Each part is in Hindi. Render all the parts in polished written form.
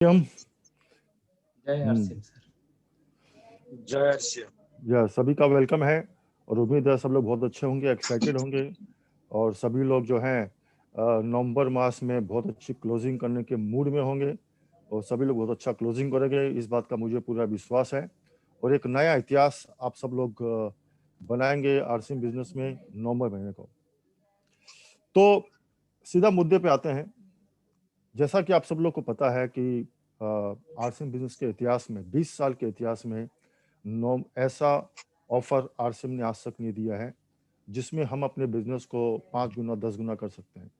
हम जय आरसीएम सर। जय श्री या सभी का वेलकम है और उम्मीद है सब लोग बहुत अच्छे होंगे, एक्साइटेड होंगे और सभी लोग जो हैं नवंबर मास में बहुत अच्छी क्लोजिंग करने के मूड में होंगे और सभी लोग बहुत अच्छा क्लोजिंग करेंगे, इस बात का मुझे पूरा विश्वास है। और एक नया इतिहास आप सब लोग बनाएंगे आरसीएम बिजनेस में नवंबर महीने को। तो सीधा मुद्दे पे आते हैं। जैसा कि आप सब लोग को पता है कि आरसीएम बिजनेस के इतिहास में 20 साल के इतिहास में ऐसा ऑफर आरसीएम ने आज तक नहीं दिया है जिसमें हम अपने बिजनेस को 5 गुना 10 गुना कर सकते हैं,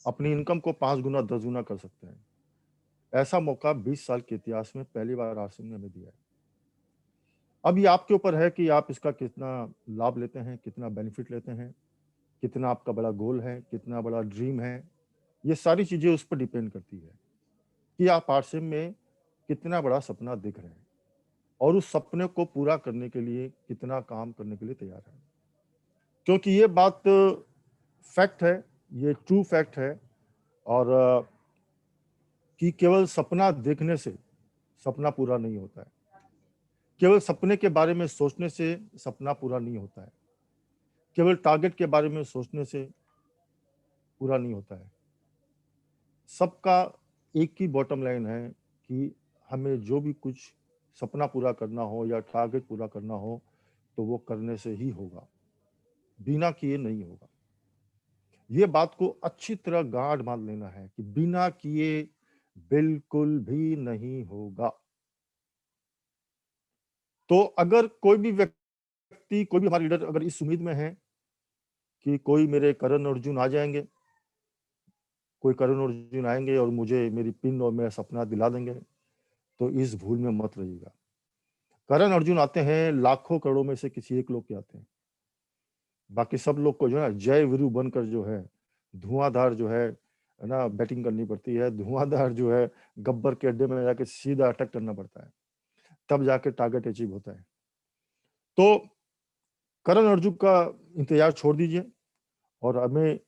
अपनी इनकम को 5 गुना 10 गुना कर सकते हैं। ऐसा मौका 20 साल के इतिहास में पहली बार आरसीएम ने हमें दिया है। अब ये आपके ऊपर है कि आप इसका कितना लाभ लेते हैं, कितना बेनिफिट लेते हैं, कितना आपका बड़ा गोल है, कितना बड़ा ड्रीम है। ये सारी चीजें उस पर डिपेंड करती है कि आप आरसीएम में कितना बड़ा सपना देख रहे हैं और उस सपने को पूरा करने के लिए कितना काम करने के लिए तैयार है। क्योंकि ये बात फैक्ट है, ये ट्रू फैक्ट है और कि केवल सपना देखने से सपना पूरा नहीं होता है, केवल सपने के बारे में सोचने से सपना पूरा नहीं होता है, केवल टारगेट के बारे में सोचने से पूरा नहीं होता है। सबका एक ही बॉटम लाइन है कि हमें जो भी कुछ सपना पूरा करना हो या टारगेट पूरा करना हो तो वो करने से ही होगा, बिना किए नहीं होगा। ये बात को अच्छी तरह गांठ बांध लेना है कि बिना किए बिल्कुल भी नहीं होगा। तो अगर कोई भी व्यक्ति, कोई भी हमारा लीडर अगर इस उम्मीद में है कि कोई मेरे करण अर्जुन आ जाएंगे, कोई करण अर्जुन आएंगे और मुझे मेरी पिन और मेरा सपना दिला देंगे, तो इस भूल में मत रहिएगा। करण अर्जुन आते हैं लाखों करोड़ों में से किसी एक लोग के आते हैं। बाकी सब लोग को जो है जय वीरू बनकर जो है धुआंधार जो है ना बैटिंग करनी पड़ती है, धुआंधार जो है गब्बर के अड्डे में जाके सीधा अटैक करना पड़ता है, तब जाके टारगेट अचीव होता है। तो करण अर्जुन का इंतजार छोड़ दीजिए और हमें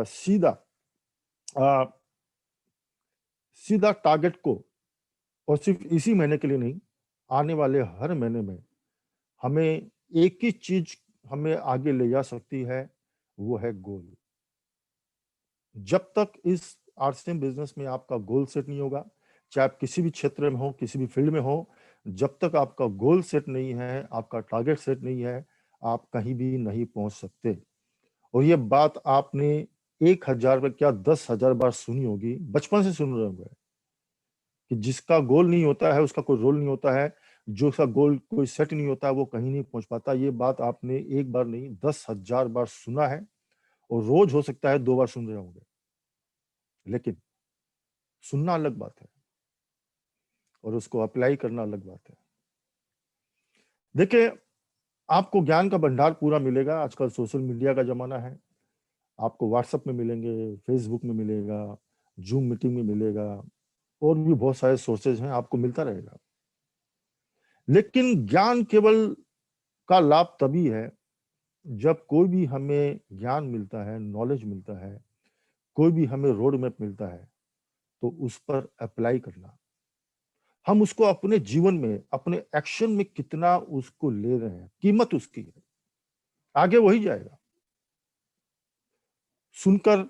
सीधा टारगेट को, और सिर्फ इसी महीने के लिए नहीं, आने वाले हर महीने में हमें एक ही चीज हमें आगे ले जा सकती है, वो है गोल। जब तक इस आरसीएम बिजनेस में आपका गोल सेट नहीं होगा, चाहे आप किसी भी क्षेत्र में हो, किसी भी फील्ड में हो, जब तक आपका गोल सेट नहीं है, आपका टारगेट सेट नहीं है, आप कहीं भी नहीं पहुंच सकते। और ये बात आपने 1000 बार क्या 10,000 बार सुनी होगी, बचपन से सुन रहे होंगे कि जिसका गोल नहीं होता है उसका कोई रोल नहीं होता है, जो उसका गोल कोई सेट नहीं होता है वो कहीं नहीं पहुंच पाता। ये बात आपने एक बार नहीं 10,000 बार सुना है और रोज हो सकता है 2 बार सुन रहे होंगे, लेकिन सुनना अलग बात है और उसको अप्लाई करना अलग बात है। देखिए, आपको ज्ञान का भंडार पूरा मिलेगा। आजकल सोशल मीडिया का जमाना है, आपको व्हाट्सएप में मिलेंगे, फेसबुक में मिलेगा, जूम मीटिंग में मिलेगा और भी बहुत सारे सोर्सेज हैं, आपको मिलता रहेगा। लेकिन ज्ञान केवल का लाभ तभी है जब कोई भी हमें ज्ञान मिलता है, नॉलेज मिलता है, कोई भी हमें रोड मैप मिलता है, तो उस पर अप्लाई करना, हम उसको अपने जीवन में, अपने एक्शन में कितना उसको ले रहे हैं, कीमत उसकी है, आगे वही जाएगा। सुनकर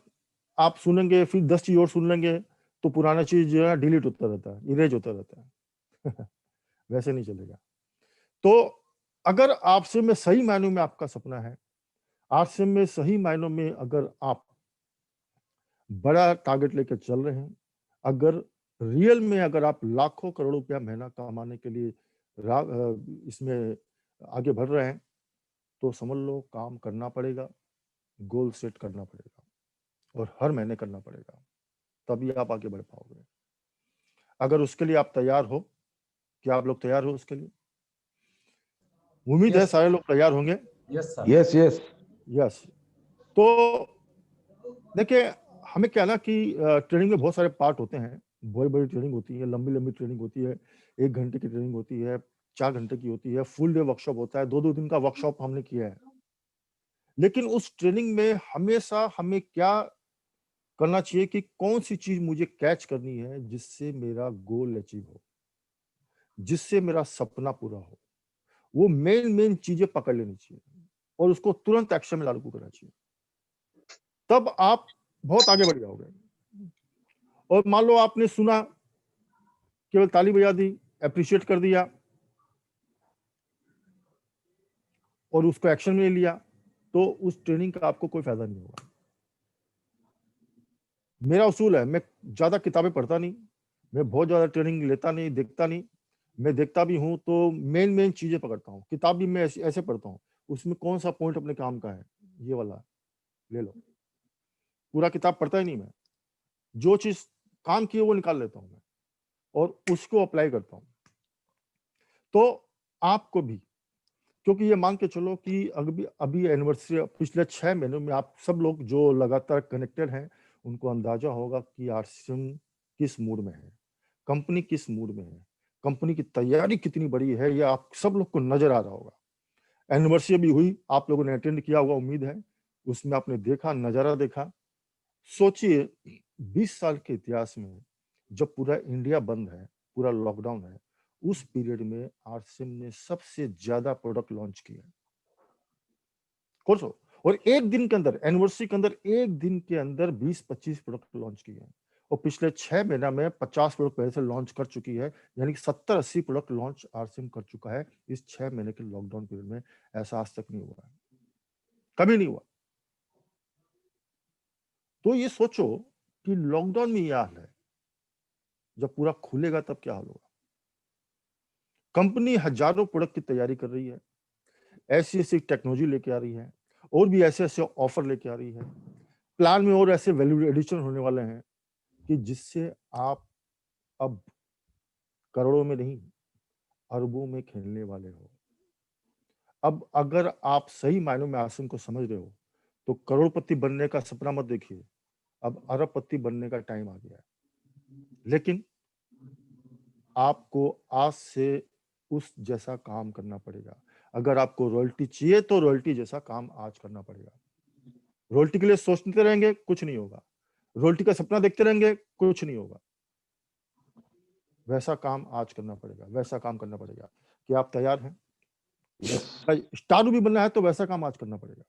आप सुनेंगे फिर 10 चीज और सुन लेंगे तो पुराना चीज जो है डिलीट होता रहता है, इरेज होता रहता है वैसे नहीं चलेगा। तो अगर आपसे में सही मायनों में आपका सपना है, आपसे में सही मायनों में अगर आप बड़ा टारगेट लेकर चल रहे हैं, अगर रियल में अगर आप लाखों करोड़ों रुपया महीना कमाने के लिए इसमें आगे बढ़ रहे हैं, तो समझ लो काम करना पड़ेगा, गोल सेट करना पड़ेगा और हर महीने करना पड़ेगा, तभी आप आगे बढ़ पाओगे। अगर उसके लिए आप तैयार हो, क्या आप लोग तैयार हो उसके लिए? उम्मीद है यस सारे लोग तैयार होंगे। Yes sir. Yes yes yes. तो देखिए, हमें क्या ना कि ट्रेनिंग में बहुत सारे पार्ट होते हैं, बड़ी बड़ी ट्रेनिंग होती है, लंबी लंबी ट्रेनिंग होती है, 1 घंटे की ट्रेनिंग होती है, 4 घंटे की होती है, फुल डे वर्कशॉप होता है, 2-2 दिन का वर्कशॉप हमने किया है। लेकिन उस ट्रेनिंग में हमेशा हमें क्या करना चाहिए कि कौन सी चीज मुझे कैच करनी है जिससे मेरा गोल अचीव हो, जिससे मेरा सपना पूरा हो। वो मेन चीजें पकड़ लेनी चाहिए और उसको तुरंत एक्शन में लागू करना चाहिए, तब आप बहुत आगे बढ़ जाओगे। और मान लो आपने सुना, केवल ताली बजा दी, अप्रिशिएट कर दिया और उसको एक्शन में लिया, तो उस ट्रेनिंग का आपको कोई फायदा नहीं होगा। मेरा उसूल है, मैं ज्यादा किताबें पढ़ता नहीं, मैं बहुत ज्यादा ट्रेनिंग लेता नहीं, देखता नहीं। मैं देखता भी हूं तो मेन चीजें पकड़ता हूँ। किताब भी मैं ऐसे पढ़ता हूँ, उसमें कौन सा पॉइंट अपने काम का है, ये वाला ले लो। पूरा किताब पढ़ता ही नहीं मैं, जो चीज काम की है वो निकाल लेता हूँ मैं और उसको अप्लाई करता हूँ। तो आपको भी, क्योंकि ये मान के चलो कि अभी एनिवर्सरी पिछले 6 महीनों में आप सब लोग जो लगातार कनेक्टेड हैं उनको अंदाजा होगा कि आरसीएम किस मूड में है, कंपनी किस मूड में है, कंपनी की तैयारी कितनी बड़ी है, ये आप सब लोग को नजर आ रहा होगा। एनिवर्सरी भी हुई, आप लोगों ने अटेंड किया होगा उम्मीद है, उसमें आपने देखा, नजारा देखा। सोचिए 20 साल के इतिहास में जब पूरा इंडिया बंद है, पूरा लॉकडाउन है, उस पीरियड में आरसीएम ने सबसे ज्यादा प्रोडक्ट लॉन्च किया कोर्सो, और एक दिन के अंदर, एनिवर्सरी के अंदर एक दिन के अंदर 20-25 प्रोडक्ट लॉन्च किए हैं। और पिछले 6 महीना में 50 प्रोडक्ट पहले से लॉन्च कर चुकी है, यानी कि 70-80 प्रोडक्ट लॉन्च आरसीएम कर चुका है इस 6 महीने के लॉकडाउन पीरियड में। ऐसा आज तक नहीं हुआ है, कभी नहीं हुआ। तो ये सोचो कि लॉकडाउन में यह हाल है, जब पूरा खुलेगा तब क्या हाल होगा। कंपनी हजारों प्रोडक्ट की तैयारी कर रही है, ऐसी टेक्नोलॉजी लेके आ रही है, और भी ऐसे ऑफर लेके आ रही है। प्लान में और ऐसे वैल्यू एडिशन होने वाले हैं कि जिससे आप अब करोड़ों में नहीं, अरबों में खेलने वाले हो। अब अगर आप सही मायनों में आरसीएम को समझ रहे हो तो करोड़पति बनने का सपना मत देखिए, अब अरबपति बनने का टाइम आ गया है। लेकिन आपको आज से उस जैसा काम करना पड़ेगा। अगर आपको रॉयल्टी चाहिए तो रॉयल्टी जैसा काम आज करना पड़ेगा। रॉयल्टी के लिए सोचते रहेंगे कुछ नहीं होगा, रॉयल्टी का सपना देखते रहेंगे कुछ नहीं होगा। वैसा काम आज करना पड़ेगा, वैसा काम करना पड़ेगा। क्या आप तैयार हैं? स्टार रूबी बनना है तो वैसा काम आज करना पड़ेगा।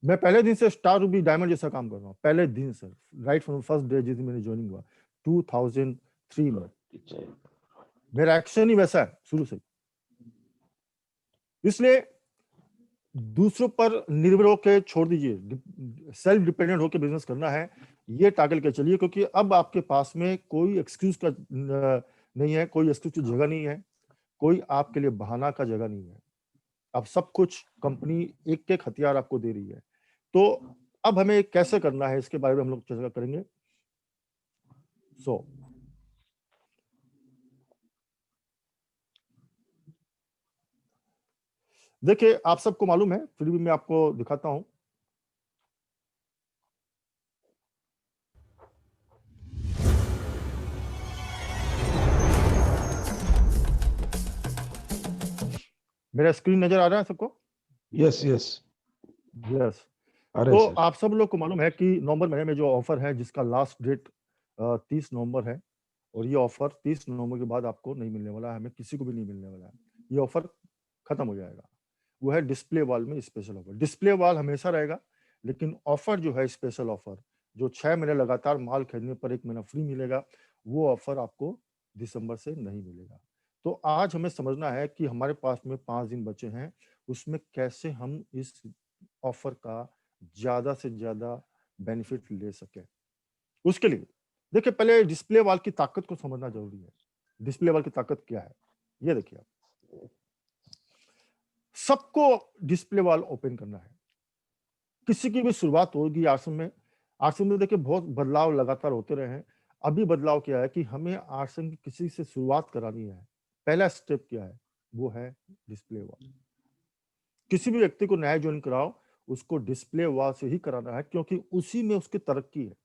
मैं पहले दिन से स्टार रूबी डायमंड जैसा काम कर रहा हूँ, पहले दिन से, राइट फ्रॉम फर्स्ट डे जिस दिन मैंने ज्वाइनिंग हुआ 2003 में। मेरा एक्शन ही वैसा है शुरू से। इसलिए दूसरों पर निर्भर होकर छोड़ दीजिए, सेल्फ डिपेंडेंट होकर बिजनेस करना है, ये टारगेट के चलिए। क्योंकि अब आपके पास में कोई एक्सक्यूज का नहीं है, कोई एक्सक्यूज की जगह नहीं है, कोई आपके लिए बहाना का जगह नहीं है। अब सब कुछ कंपनी एक एक हथियार आपको दे रही है। तो अब हमें कैसे करना है इसके बारे में हम लोग चर्चा करेंगे। देखिए, आप सबको मालूम है, फिर भी मैं आपको दिखाता हूं। मेरा स्क्रीन नजर आ रहा है सबको? Yes yes yes. अरे तो सर, आप सब लोग को मालूम है कि नवंबर महीने में जो ऑफर है, जिसका लास्ट डेट 30 नवंबर है, और ये ऑफर 30 नवंबर के बाद आपको नहीं मिलने वाला है, हमें किसी को भी नहीं मिलने वाला है। ये ऑफर खत्म हो जाएगा। वो है डिस्प्ले वॉल में स्पेशल ऑफर। डिस्प्ले वॉल हमेशा रहेगा, लेकिन ऑफर जो है स्पेशल ऑफर, जो 6 महीने लगातार माल खरीदने पर 1 महीना फ्री मिलेगा, वो ऑफर आपको दिसंबर से नहीं मिलेगा। तो आज हमें समझना है कि हमारे पास में 5 दिन बचे हैं, उसमें कैसे हम इस ऑफर का ज्यादा से ज्यादा बेनिफिट ले सके। उसके लिए देखिए, पहले डिस्प्ले वॉल की ताकत को समझना जरूरी है। डिस्प्ले वॉल की ताकत क्या है, ये देखिए आप। सबको डिस्प्ले वॉल ओपन करना है, किसी की भी शुरुआत होगी आरसीएम में। आरसीएम में देखिए बहुत बदलाव लगातार होते रहे हैं। अभी बदलाव क्या है कि हमें आरसीएम की किसी से शुरुआत करानी है। पहला स्टेप क्या है, वो है डिस्प्ले वॉल। किसी भी व्यक्ति को नया ज्वाइन कराओ, उसको डिस्प्ले वॉल से ही कराना है, क्योंकि उसी में उसकी तरक्की है,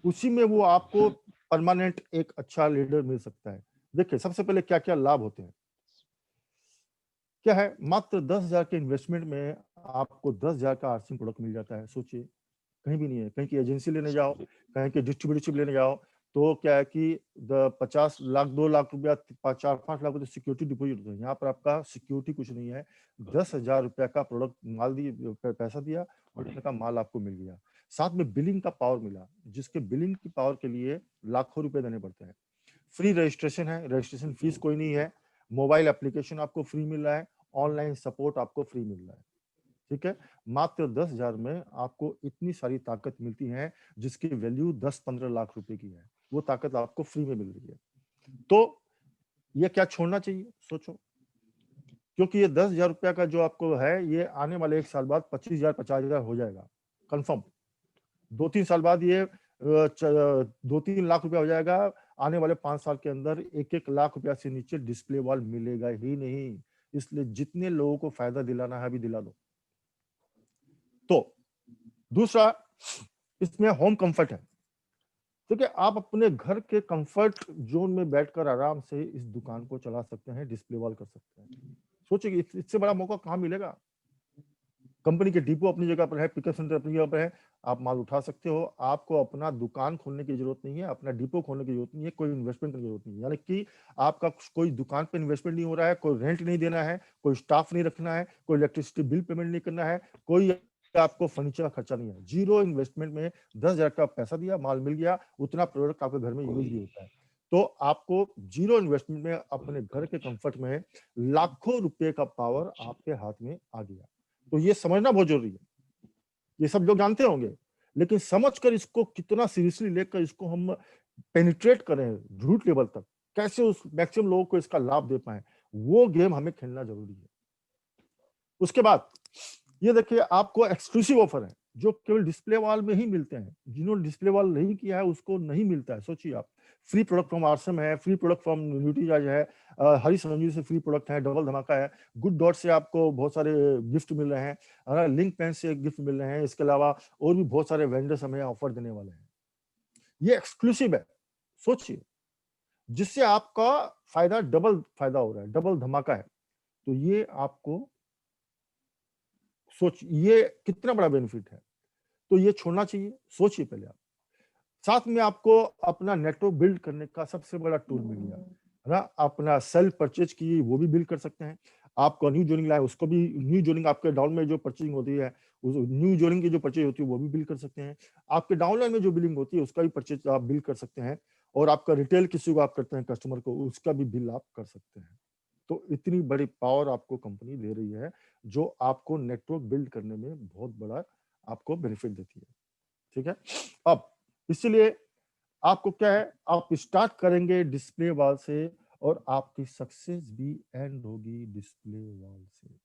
उसी में वो आपको परमानेंट एक अच्छा लीडर मिल सकता है। देखिए, सबसे पहले क्या क्या लाभ होते हैं। क्या है, मात्र 10,000 के इन्वेस्टमेंट में आपको 10,000 का आरसीएम प्रोडक्ट मिल जाता है। सोचिए, कहीं भी नहीं है। कहीं की एजेंसी लेने जाओ, कहीं के डिस्ट्रीब्यूटरशिप लेने जाओ, तो क्या है कि 50 लाख 2 लाख रुपया 4-5 लाख रुपये सिक्योरिटी डिपॉजिट होता है। यहाँ पर आपका सिक्योरिटी कुछ नहीं है। 10,000 रुपया का प्रोडक्ट माल दिए, पैसा दिया, उतने का माल आपको मिल गया। साथ में बिलिंग का पावर मिला, जिसके बिलिंग की पावर के लिए लाखों रुपए देने पड़ते हैं। फ्री रजिस्ट्रेशन है, रजिस्ट्रेशन फीस कोई नहीं है। मोबाइल एप्लीकेशन आपको फ्री मिल रहा है, ऑनलाइन सपोर्ट आपको फ्री मिल रहा है। ठीक है, मात्र 10,000 में आपको इतनी सारी ताकत मिलती है, जिसकी वैल्यू 10-15 लाख रुपए की है। वो ताकत आपको फ्री में मिल रही है। तो ये क्या छोड़ना चाहिए, सोचो। क्योंकि ये 10,000 रुपया का जो आपको है, ये आने वाले 1 साल बाद 25,000 50,000 हो जाएगा कंफर्म। 2-3 साल बाद ये 2-3 लाख रुपया हो जाएगा। आने वाले 5 साल के अंदर 1-1 लाख रुपया से नीचे डिस्प्ले वॉल मिलेगा ही नहीं। इसलिए जितने लोगों को फायदा दिलाना है अभी दिला दो। तो दूसरा, इसमें होम कंफर्ट है। देखिए, आप अपने घर के कंफर्ट जोन में बैठकर आराम से इस दुकान को चला सकते हैं, डिस्प्ले वॉल कर सकते हैं। सोचिए इससे बड़ा मौका कहाँ मिलेगा। कंपनी के डिपो अपनी जगह पर है, पिकअप सेंटर अपनी जगह पर है, आप माल उठा सकते हो। आपको अपना दुकान खोलने की जरूरत नहीं है, अपना डिपो खोलने की जरूरत नहीं है, कोई इन्वेस्टमेंट की जरूरत नहीं है। यानी कि आपका कोई दुकान पे इन्वेस्टमेंट नहीं हो रहा है, कोई रेंट नहीं देना है, कोई स्टाफ नहीं रखना है, कोई इलेक्ट्रिसिटी बिल पेमेंट नहीं करना है, कोई आपको फर्नीचर का खर्चा नहीं है। जीरो इन्वेस्टमेंट में 10,000 का पैसा दिया, माल मिल गया, उतना प्रोडक्ट आपके घर में यूज भी होता है। तो आपको जीरो इन्वेस्टमेंट में अपने घर के कंफर्ट में लाखों रुपए का पावर आपके हाथ में आ गया। तो ये समझना बहुत जरूरी है। ये सब लोग जानते होंगे, लेकिन समझकर इसको कितना सीरियसली लेकर इसको हम पेनिट्रेट करें रूट लेवल तक, कैसे उस मैक्सिमम लोगों को इसका लाभ दे पाए, वो गेम हमें खेलना जरूरी है। उसके बाद ये देखिए, आपको एक्सक्लूसिव ऑफर है जो केवल डिस्प्ले वॉल में ही मिलते हैं। जिन्होंने डिस्प्ले वॉल नहीं किया है उसको नहीं मिलता है। सोचिए आप, फ्री प्रोडक्ट फ्रॉम आरसम है, फ्री प्रोडक्ट फ्रॉम न्यूट्रीजाज है, हरी संजीव से फ्री प्रोडक्ट है, डबल धमाका है, गुड डॉट से आपको बहुत सारे गिफ्ट मिल रहे हैं, लिंक पेन से गिफ्ट मिल रहे हैं। इसके अलावा और भी बहुत सारे वेंडर्स हमें ऑफर देने वाले हैं। ये एक्सक्लूसिव है, सोचिए, जिससे आपका फायदा डबल फायदा हो रहा है, डबल धमाका है। तो ये आपको सोच, ये कितना बड़ा बेनिफिट है। तो ये छोड़ना चाहिए, सोचिए पहले आप। साथ में आपको अपना नेटवर्क बिल्ड करने का सबसे बड़ा टूल मिल गया है ना। अपना सेल्फ परचेज की वो भी बिल्ड कर सकते हैं। आपको न्यू जोइनिंग लाए उसको भी, न्यू जोइनिंग आपके डाउन में जो परचेजिंग होती है, उस न्यू जोइनिंग की जो परचेज होती है वो भी बिल्ड कर सकते हैं। आपके डाउनलाइन में जो बिलिंग होती है उसका भी परचेज आप बिल्ड कर सकते हैं। और आपका रिटेल किसी को आप करते हैं कस्टमर को, उसका भी बिल आप कर सकते हैं। तो इतनी बड़ी पावर आपको कंपनी दे रही है, जो आपको नेटवर्क बिल्ड करने में बहुत बड़ा आपको बेनिफिट देती है। ठीक है, अब इसलिए आपको क्या है, आप स्टार्ट करेंगे डिस्प्ले वॉल से और आपकी सक्सेस भी एंड होगी डिस्प्ले वॉल से।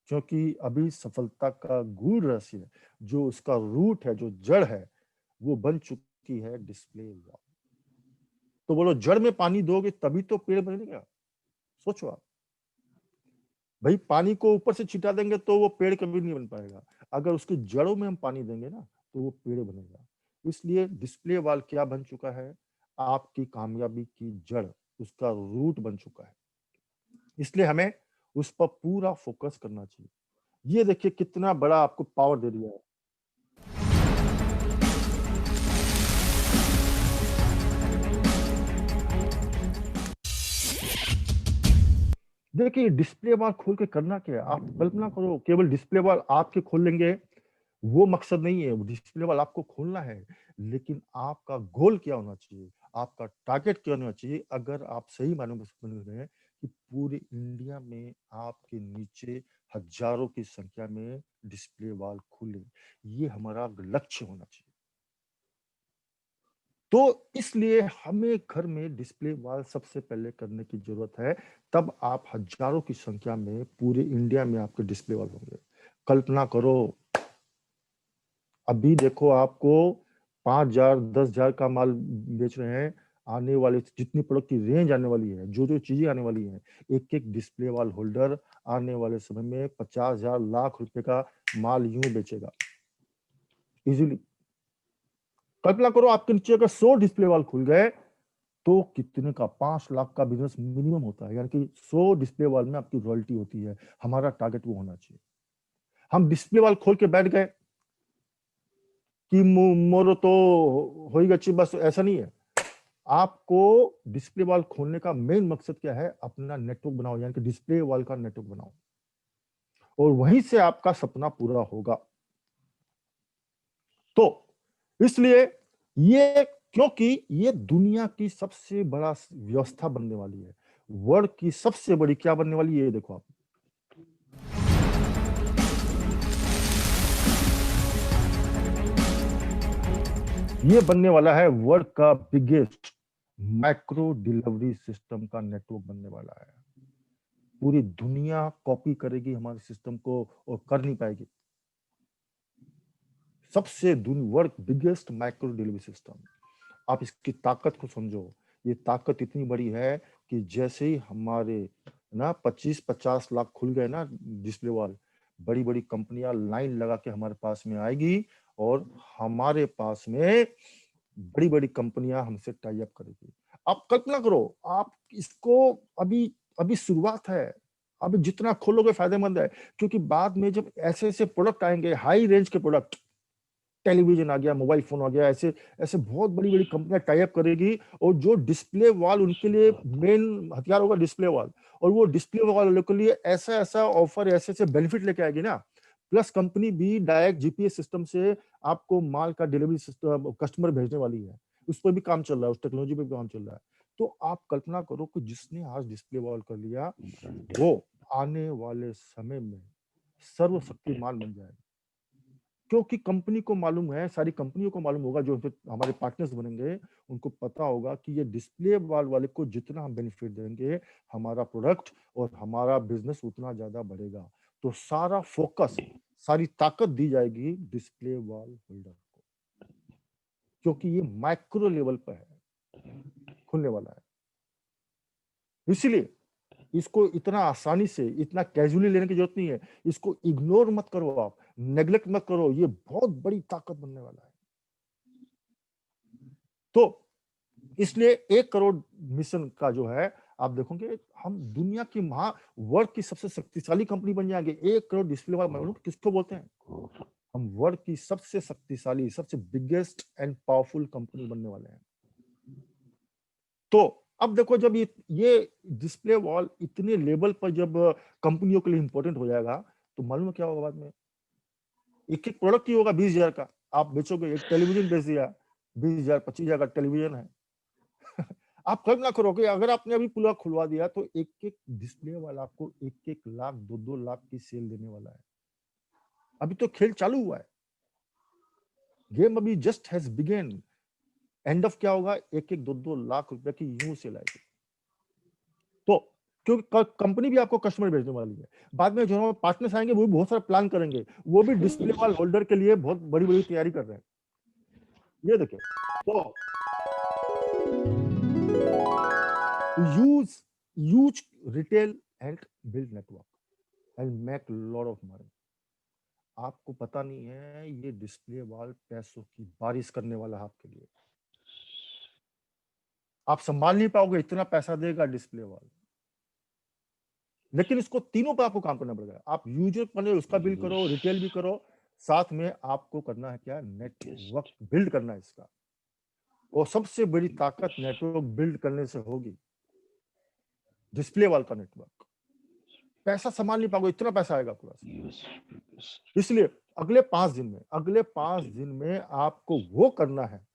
क्योंकि अभी सफलता का गूढ़ रहस्य, जो उसका रूट है, जो जड़ है, वो बन चुकी है डिस्प्ले वॉल। तो बोलो, जड़ में पानी दोगे तभी तो पेड़ बनेगा। सोचो आप भाई, पानी को ऊपर से छिटा देंगे तो वो पेड़ कभी नहीं बन पाएगा। अगर उसकी जड़ों में हम पानी देंगे ना, तो वो पेड़ बनेगा। इसलिए डिस्प्ले वॉल क्या बन चुका है, आपकी कामयाबी की जड़, उसका रूट बन चुका है। इसलिए हमें उस पर पूरा फोकस करना चाहिए। ये देखिए कितना बड़ा आपको पावर दे दिया है। देखिए, डिस्प्ले वॉल खोल के करना क्या है, आप कल्पना करो, केवल डिस्प्ले वॉल आपके खोल लेंगे वो मकसद नहीं है। डिस्प्ले वॉल आपको खोलना है, लेकिन आपका गोल क्या होना चाहिए, आपका टारगेट क्या होना चाहिए। अगर आप सही मायनों में समझ रहे हैं कि पूरे इंडिया में आपके नीचे हजारों की संख्या में डिस्प्ले वॉल खुले, ये हमारा लक्ष्य होना चाहिए। तो इसलिए हमें घर में डिस्प्ले वॉल सबसे पहले करने की जरूरत है। तब आप हजारों की संख्या में पूरे इंडिया में आपके डिस्प्ले वॉल होंगे। कल्पना करो, अभी देखो आपको 5,000 10,000 का माल बेच रहे हैं। आने वाले जितनी प्रोडक्ट की रेंज आने वाली है, जो जो चीजें आने वाली हैं, एक एक डिस्प्ले वॉल होल्डर आने वाले समय में 50,000 लाख रुपए का माल यूं बेचेगा इजीली। कल्पना करो, आपके नीचे अगर 100 डिस्प्ले वॉल खुल गए तो कितने का 5 लाख का बिजनेस मिनिमम होता है। यानी कि 100 डिस्प्ले वॉल में आपकी रॉयल्टी होती है। हमारा टारगेट वो होना चाहिए। हम डिस्प्ले वॉल खोल के बैठ गए, कि मोरो तो होएगा ची, बस ऐसा नहीं है। आपको डिस्प्ले वॉल खोलने का मेन मकसद क्या है? अपना नेटवर्क बनाओ, यानी कि डिस्प्ले वॉल का नेटवर्क बनाओ, और वहीं से आपका सपना पूरा होगा। तो इसलिए ये, क्योंकि ये दुनिया की सबसे बड़ा व्यवस्था बनने वाली है, वर्ल्ड की सबसे बड़ी क्या बनने वाली है, ये देखो आप। ये बनने वाला है वर्ल्ड का बिगेस्ट माइक्रो डिलीवरी सिस्टम का नेटवर्क बनने वाला है। पूरी दुनिया कॉपी करेगी हमारे सिस्टम को और कर नहीं पाएगी। सबसे world biggest micro delivery system. आप इसकी ताकत को समझो। ये ताकत इतनी बड़ी है कि जैसे ही हमारे ना 25-50 लाख खुल गए ना डिस्प्ले वॉल, बड़ी बड़ी कंपनियां लाइन लगा के हमारे पास में आएगी और हमारे पास में बड़ी बड़ी कंपनियां हमसे टाई अप करेगी। आप कल्पना करो, आप इसको अभी अभी शुरुआत है, अभी जितना खोलोगे फायदेमंद है, क्योंकि बाद में जब ऐसे ऐसे प्रोडक्ट आएंगे, हाई रेंज के प्रोडक्ट, टेलीविजन आ गया, मोबाइल फोन आ गया, ऐसे ऐसे बहुत बड़ी बड़ी कंपनियां टाई अप करेगी, और जो डिस्प्ले वॉल उनके लिए मेन हथियार होगा डिस्प्ले वॉल, और वो डिस्प्ले वॉल वालों के लिए ऐसा ऐसा ऑफर, ऐसे ऐसे बेनिफिट लेके आएगी ना। प्लस कंपनी भी डायरेक्ट जीपीएस सिस्टम से आपको माल का डिलीवरी सिस्टम कस्टमर भेजने वाली है, उस पर भी काम चल रहा है, उस टेक्नोलॉजी पे भी काम चल रहा है। तो आप कल्पना करो कि जिसने आज डिस्प्ले वॉल कर लिया, वो आने वाले समय में सर्वशक्तिमान बन जाएगा। क्योंकि कंपनी को मालूम है, सारी कंपनियों को मालूम होगा, जो हमारे पार्टनर्स बनेंगे, उनको पता होगा कि ये डिस्प्ले वॉल वाले को जितना हम बेनिफिट देंगे, हमारा प्रोडक्ट और हमारा बिजनेस उतना ज्यादा बढ़ेगा। तो सारा फोकस, सारी ताकत दी जाएगी डिस्प्ले वॉल होल्डर को, क्योंकि ये माइक्रो लेवल पर है, खुलने वाला है। इसलिए इसको इतना आसानी से, इतना कैजुअली लेने की जरूरत नहीं है। इसको इग्नोर मत करो, आप नेग्लेक्ट मत करो, ये बहुत बड़ी ताकत बनने वाला है। तो इसलिए 1 करोड़ मिशन का जो है, आप देखोगे हम दुनिया की वर्ल्ड की सबसे शक्तिशाली कंपनी बन जाएंगे। 1 करोड़ डिस्प्ले वाला किसको बोलते हैं? हम वर्ल्ड की सबसे शक्तिशाली, सबसे बिगेस्ट एंड पावरफुल कंपनी बनने वाले हैं। तो अब देखो, जब ये डिस्प्ले वॉल इतने लेवल पर जब कंपनियों के लिए इंपॉर्टेंट हो जाएगा, तो मालूम है क्या होगा बाद में? एक एक प्रोडक्ट ही होगा 20,000 का, आप बेचोगे। एक टेलीविजन बेच दिया, 20,000 25,000 का टेलीविजन है। आप कल्पना करो कि अगर आपने अभी पूरा खुलवा दिया, तो एक एक डिस्प्ले वाला आपको 1-1 लाख 2-2 लाख की सेल देने वाला है। अभी तो खेल चालू हुआ है, गेम अभी just has begin. End of क्या होगा? 1-1 2-2 लाख रुपए की यूं सेल आएगी। तो क्योंकि कंपनी भी आपको कस्टमर भेजने वाली है, बाद में जो पार्टनर्स आएंगे वो भी बहुत सारा प्लान करेंगे, वो भी डिस्प्ले वॉल होल्डर के लिए बहुत बड़ी बड़ी तैयारी कर रहे हैं। ये देखिए, तो use retail and build network and make lot of money. आपको पता नहीं है, ये डिस्प्ले वॉल पैसों की बारिश करने वाला है आपके लिए। आप संभाल नहीं पाओगे, इतना पैसा देगा डिस्प्ले वॉल। लेकिन इसको तीनों पर आपको काम करना पड़ेगा। आप यूजर बने, उसका बिल करो, रिटेल भी करो, साथ में आपको करना है क्या? नेटवर्क बिल्ड करना है इसका। और सबसे बड़ी ताकत नेटवर्क बिल्ड करने से होगी, डिस्प्ले वॉल का नेटवर्क। पैसा संभाल नहीं पाओगे, इतना पैसा आएगा पूरा। इसलिए अगले 5 दिन में आपको वो करना है,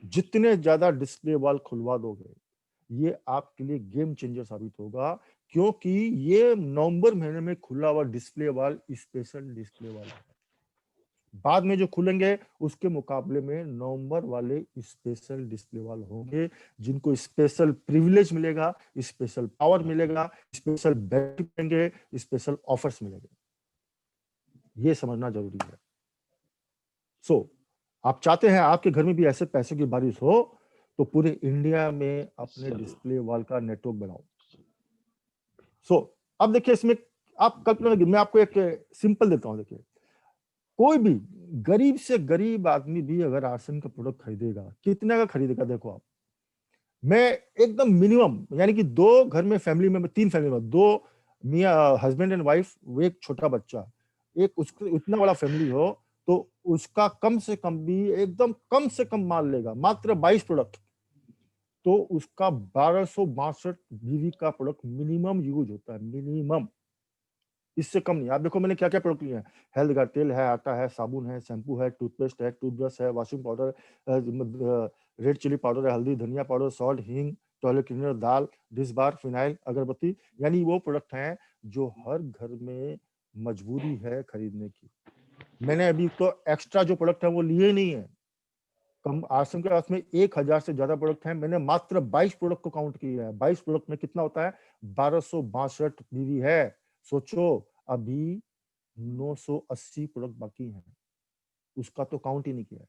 जितने ज्यादा डिस्प्ले वॉल खुलवा दोगे, ये आपके लिए गेम चेंजर साबित होगा। क्योंकि ये नवंबर महीने में खुला हुआ display wall special display wall है। बाद में जो खुलेंगे उसके मुकाबले में नवंबर वाले स्पेशल डिस्प्ले वॉल होंगे, जिनको स्पेशल प्रिविलेज मिलेगा, स्पेशल पावर मिलेगा, स्पेशल बेनिफिट मिलेंगे, स्पेशल ऑफर्स मिलेंगे। ये समझना जरूरी है। सो आप चाहते हैं आपके घर में भी ऐसे पैसे की बारिश हो, तो पूरे इंडिया में अपने डिस्प्ले वॉल का नेटवर्क बनाओ। अब देखिए, इसमें आप कल्पना, मैं आपको एक सिंपल देता हूं। देखिए, कोई भी गरीब से गरीब आदमी भी अगर आर्सन का प्रोडक्ट खरीदेगा, कितने का खरीदेगा? देखो आप, मैं एकदम मिनिमम, यानी कि 2 घर में फैमिली में, 3 फैमिली में, 2 मियाँ हस्बैंड एंड वाइफ, वो एक छोटा बच्चा, एक उसको उतना बड़ा फैमिली हो, तो उसका कम से कम भी एकदम कम से कम मान लेगा मात्र 22 प्रोडक्ट, तो उसका 1262 बीवी का प्रोडक्ट मिनिमम यूज होता है, मिनिमम, इससे कम नहीं। आप देखो मैंने क्या क्या प्रोडक्ट लिए हैं, हेल्थ का तेल है, आटा है, साबुन है, शैम्पू है, टूथपेस्ट है, टूथब्रश है, washing powder, red chilli powder है, हल्दी, धनिया पाउडर, सॉल्ट, हींग, टॉयलेट क्लीनर, दाल, डिश बार, फिनाइल, अगरबत्ती, यानी वो प्रोडक्ट हैं जो हर घर में मजबूरी है खरीदने की। मैंने अभी तो एक्स्ट्रा जो प्रोडक्ट है वो लिए ही नहीं है। कम आश्रम के पास में 1000 से ज्यादा प्रोडक्ट हैं, मैंने मात्र 22 प्रोडक्ट को काउंट किया है। 22 प्रोडक्ट में कितना होता है, 1262 बीवी है। सोचो अभी 980 प्रोडक्ट बाकी हैं, उसका तो काउंट ही नहीं किया है,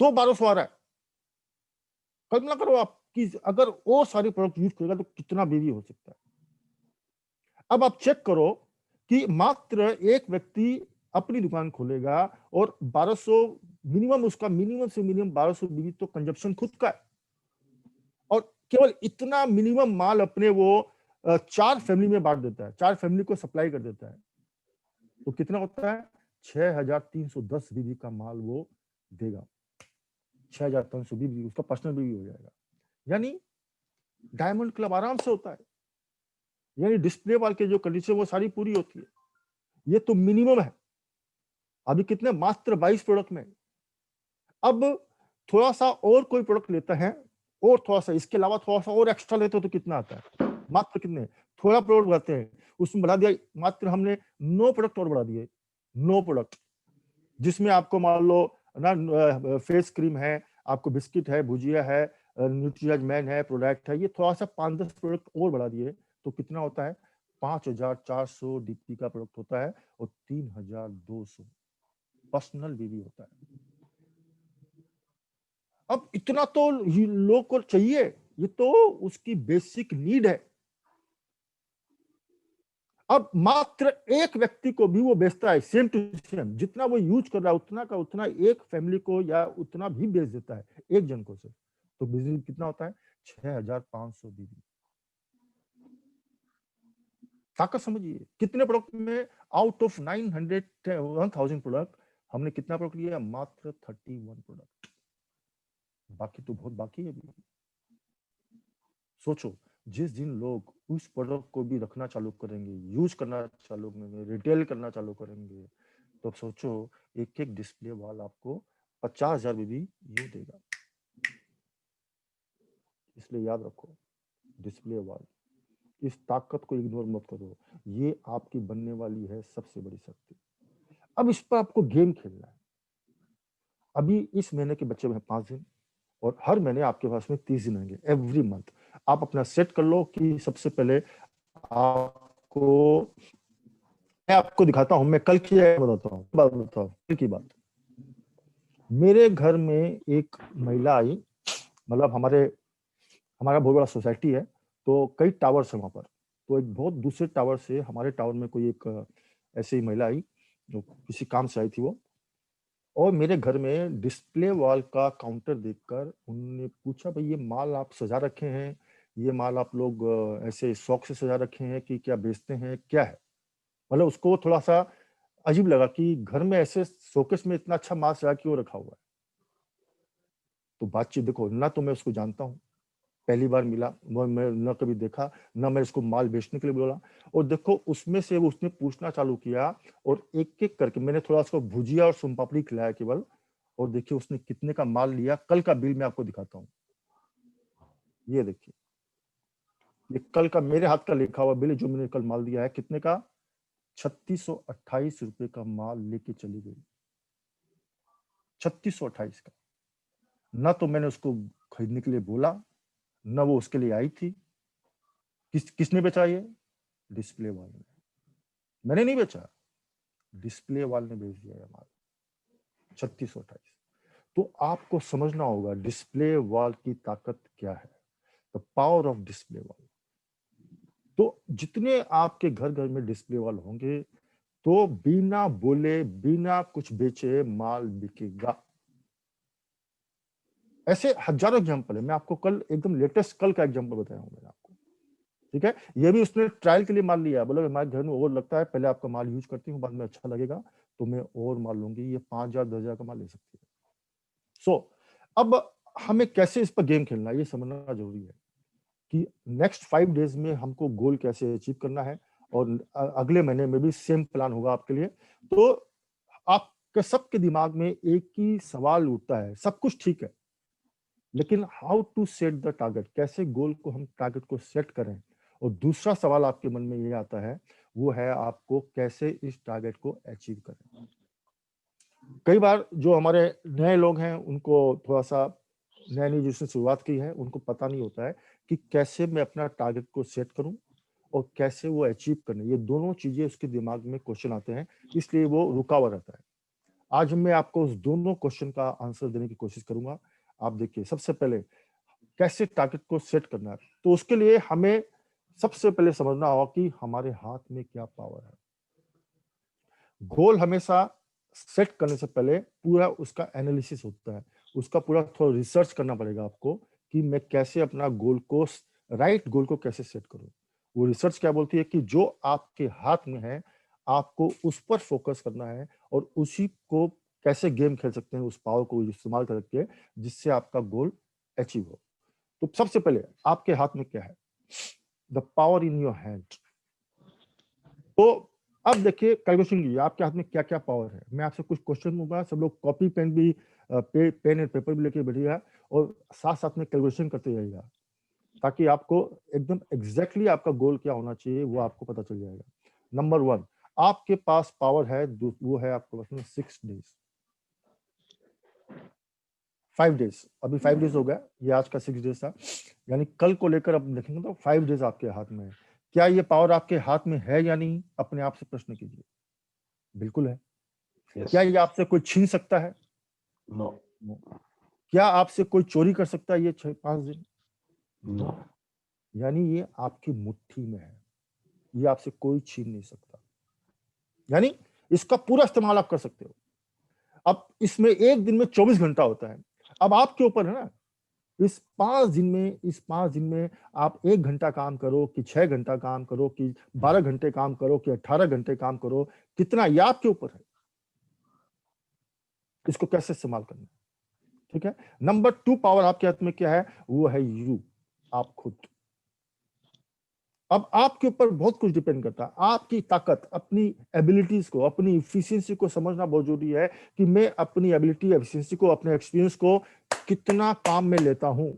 तो 1200 आ रहा है। कल्पना करो आप कि अगर वो सारे प्रोडक्ट यूज करेगा तो कितना बीवी हो सकता है। अब आप चेक करो कि मात्र एक व्यक्ति अपनी दुकान खोलेगा और 1200 मिनिमम, उसका मिनिमम से मिनिमम 1200 बीवी तो कंजप्शन खुद का है, और केवल इतना मिनिमम माल अपने वो 4 फैमिली में बांट देता है, 4 फैमिली को सप्लाई कर देता है, तो कितना होता है, 6310 बीवी का माल वो देगा। 6300 बीवी उसका पर्सनल बीवी हो जाएगा, यानी डायमंड क्लब आराम से होता है, यानी डिस्प्ले वाल के जो कंडीशन वो सारी पूरी होती है। ये तो मिनिमम है, अभी कितने, मात्र 22 प्रोडक्ट में। अब थोड़ा सा और कोई प्रोडक्ट लेता है और थोड़ा सा इसके अलावा थोड़ा सा और एक्स्ट्रा लेते हो तो कितना आता है, मात्र कितने, थोड़ा प्रोडक्ट बढ़ाते हैं, उसमें बढ़ा दिया, मात्र हमने 9 प्रोडक्ट और बढ़ा दिए, 9 प्रोडक्ट, जिसमें आपको मान लो ना फेस क्रीम है, आपको बिस्किट है, भुजिया है, न्यूट्रिएंट मैन है, प्रोडक्ट है, ये थोड़ा सा 5-10 प्रोडक्ट और बढ़ा दिए तो कितना होता है, 5400 डीपी का प्रोडक्ट होता है, और 3200 पर्सनल बीवी होता है। अब इतना तो लोग को चाहिए, ये तो उसकी बेसिक नीड है। अब मात्र एक व्यक्ति को भी वो बेचता है, सेम टू सेम, जितना वो यूज कर रहा है उतना का उतना एक फैमिली को या उतना भी बेच देता है, एक जन को सिर्फ, तो बिजनेस कितना होता है, 6500 बीवी। ताकत समझिए, कितने प्रोडक्ट में, आउट ऑफ 1000 प्रोडक्ट हमने कितना प्रोडक्ट लिया, मात्र 31 प्रोडक्ट, बाकी तो बहुत बाकी है अभी। सोचो जिस दिन लोग उस प्रोडक्ट को भी रखना चालू करेंगे, यूज करना चालू करेंगे, रिटेल करना चालू करेंगे, तो सोचो एक एक डिस्प्ले वाल आपको 50,000 भी यूं देगा। इसलिए याद रखो, डिस्प्ले वाल, इस ताकत को इग्नोर मत करो, ये आपकी बनने वाली है सबसे बड़ी शक्ति। अब इस पर आपको गेम खेलना है। अभी इस महीने के बच्चे में 5 दिन, और हर महीने आपके पास में 30 दिन आएंगे, एवरी मंथ। आप अपना सेट कर लो कि सबसे पहले आपको, मैं आपको दिखाता हूं, मैं कल की बताता हूँ, बात बताओ, कल की बात। मेरे घर में एक महिला आई, मतलब हमारा बहुत बड़ा सोसाइटी है, तो कई टावर्स है वहां पर, तो एक बहुत दूसरे टावर से हमारे टावर में कोई एक ऐसे ही महिला आई, जो किसी काम से आई थी वो, और मेरे घर में डिस्प्ले वॉल का काउंटर देखकर उन्होंने पूछा, भाई ये माल आप सजा रखे हैं, ये माल आप लोग ऐसे शौक से सजा रखे हैं कि क्या बेचते हैं, क्या है, मतलब उसको थोड़ा सा अजीब लगा कि घर में ऐसे शोकेस में इतना अच्छा माल सजा क्यों रखा हुआ है। तो बातचीत देखो, ना तो मैं उसको जानता हूँ, पहली बार मिला, वो मैं न कभी देखा, ना मैं इसको माल बेचने के लिए बोला, और देखो उसमें से उसने पूछना चालू किया, और एक एक करके मैंने थोड़ा उसको भुजिया और सोन पापड़ी खिलाया केवल, और देखिए उसने कितने का माल लिया। कल का बिल मैं आपको दिखाता हूँ, ये देखिए, ये कल का मेरे हाथ का लिखा हुआ बिल है, जो मैंने कल माल दिया है, कितने का, 3628 रुपए का माल लेके चली गई, 3628 का। ना तो मैंने उसको खरीदने के लिए बोला, ना वो उसके लिए आई थी। किसने बेचा ये, डिस्प्ले वाले ने, मैंने नहीं बेचा, डिस्प्ले वाले ने बेच दिया ये माल, 3628। तो आपको समझना होगा डिस्प्ले वॉल की ताकत क्या है, the power of display wall. तो जितने आपके घर घर में डिस्प्ले वॉल होंगे, तो बिना बोले, बिना कुछ बेचे माल बिकेगा। ऐसे हजारों एग्जांपल है, मैं आपको कल एकदम लेटेस्ट कल का एग्जांपल बताया हूं मैंने आपको, ठीक है। ये भी उसने ट्रायल के लिए माल लिया, बोला हमारे घर में और लगता है, पहले आपका माल यूज करती हूँ, बाद में अच्छा लगेगा तुम्हें और मार लूंगी, ये 5,000 10,000 का माल ले सकती है। सो अब हमें कैसे इस पर गेम खेलना है ये समझना जरूरी है कि नेक्स्ट 5 डेज में हमको गोल कैसे अचीव करना है, और अगले महीने में भी सेम प्लान होगा आपके लिए। तो आपके सबके दिमाग में एक ही सवाल उठता है, सब कुछ ठीक है, लेकिन how to set the target, कैसे गोल को हम टारगेट को सेट करें। और दूसरा सवाल आपके मन में ये आता है, वो है आपको कैसे इस टारगेट को अचीव करें। कई बार जो हमारे नए लोग हैं उनको थोड़ा सा, नए नई जिसने शुरुआत की है उनको पता नहीं होता है कि कैसे मैं अपना टारगेट को सेट करूं और कैसे वो अचीव करने, ये दोनों चीजें उसके दिमाग में क्वेश्चन आते हैं, इसलिए वो रुका हुआ रहता है। आज मैं आपको उस दोनों क्वेश्चन का आंसर देने की कोशिश करूंगा। आप देखिए, सबसे पहले कैसे टारगेट को सेट करना है, तो उसके लिए हमें सबसे पहले समझना होगा कि हमारे हाथ में क्या पावर है। गोल हमेशा सेट करने से पहले पूरा उसका एनालिसिस होता है, उसका पूरा थोड़ा रिसर्च करना पड़ेगा आपको कि मैं कैसे अपना गोल को, राइट गोल को कैसे सेट करूं। वो रिसर्च क्या बोलती है कि जो आपके हाथ में है आपको उस पर फोकस करना है और उसी को कैसे गेम खेल सकते हैं, उस पावर को इस्तेमाल करके जिससे आपका गोल अचीव हो। तो सबसे पहले आपके हाथ में क्या है, the power in your hand. तो अब देखिए कैलकुलेशन कीजिए आपके हाथ में क्या क्या पावर है। मैं आपसे कुछ क्वेश्चन दूंगा, सब लोग कॉपी पेन भी पेन एंड पेपर भी लेके बैठिएगा और साथ साथ में कैलकुलेशन करते जाइएगा, ताकि आपको एकदम एग्जैक्टली आपका गोल क्या होना चाहिए वो आपको पता चल जाएगा। नंबर 1, आपके पास पावर है, वो है आपके पास में 6 डेज, 5 डेज। अभी 5 डेज हो गया, ये आज का 6 डेज था, यानी कल को लेकर अब देखेंगे तो 5 डेज आपके हाथ में है। क्या ये पावर आपके हाथ में है या नहीं, अपने आप से प्रश्न कीजिए। बिल्कुल है। Yes. क्या ये आपसे कोई छीन सकता है? No. क्या आपसे कोई चोरी कर सकता है ये 6-5 दिन? No. यानी ये आपकी मुट्ठी में है, ये आपसे कोई छीन नहीं सकता, यानी इसका पूरा इस्तेमाल आप कर सकते हो। अब इसमें एक दिन में 24 घंटा होता है, अब आपके ऊपर है ना, इस 5 दिन में आप 1 घंटा काम करो कि 6 घंटा काम करो कि 12 घंटे काम करो कि 18 घंटे काम करो, कितना ये आपके ऊपर है, इसको कैसे इस्तेमाल करना है। ठीक है। नंबर 2 पावर आपके हाथ में क्या है, वो है यू, आप खुद। अब आपके ऊपर बहुत कुछ डिपेंड करता है, आपकी ताकत, अपनी एबिलिटीज को, अपनी इफिशियंसी को समझना बहुत जरूरी है कि मैं अपनी एबिलिटी, एफिशिएंसी को, अपने एक्सपीरियंस को कितना काम में लेता हूं।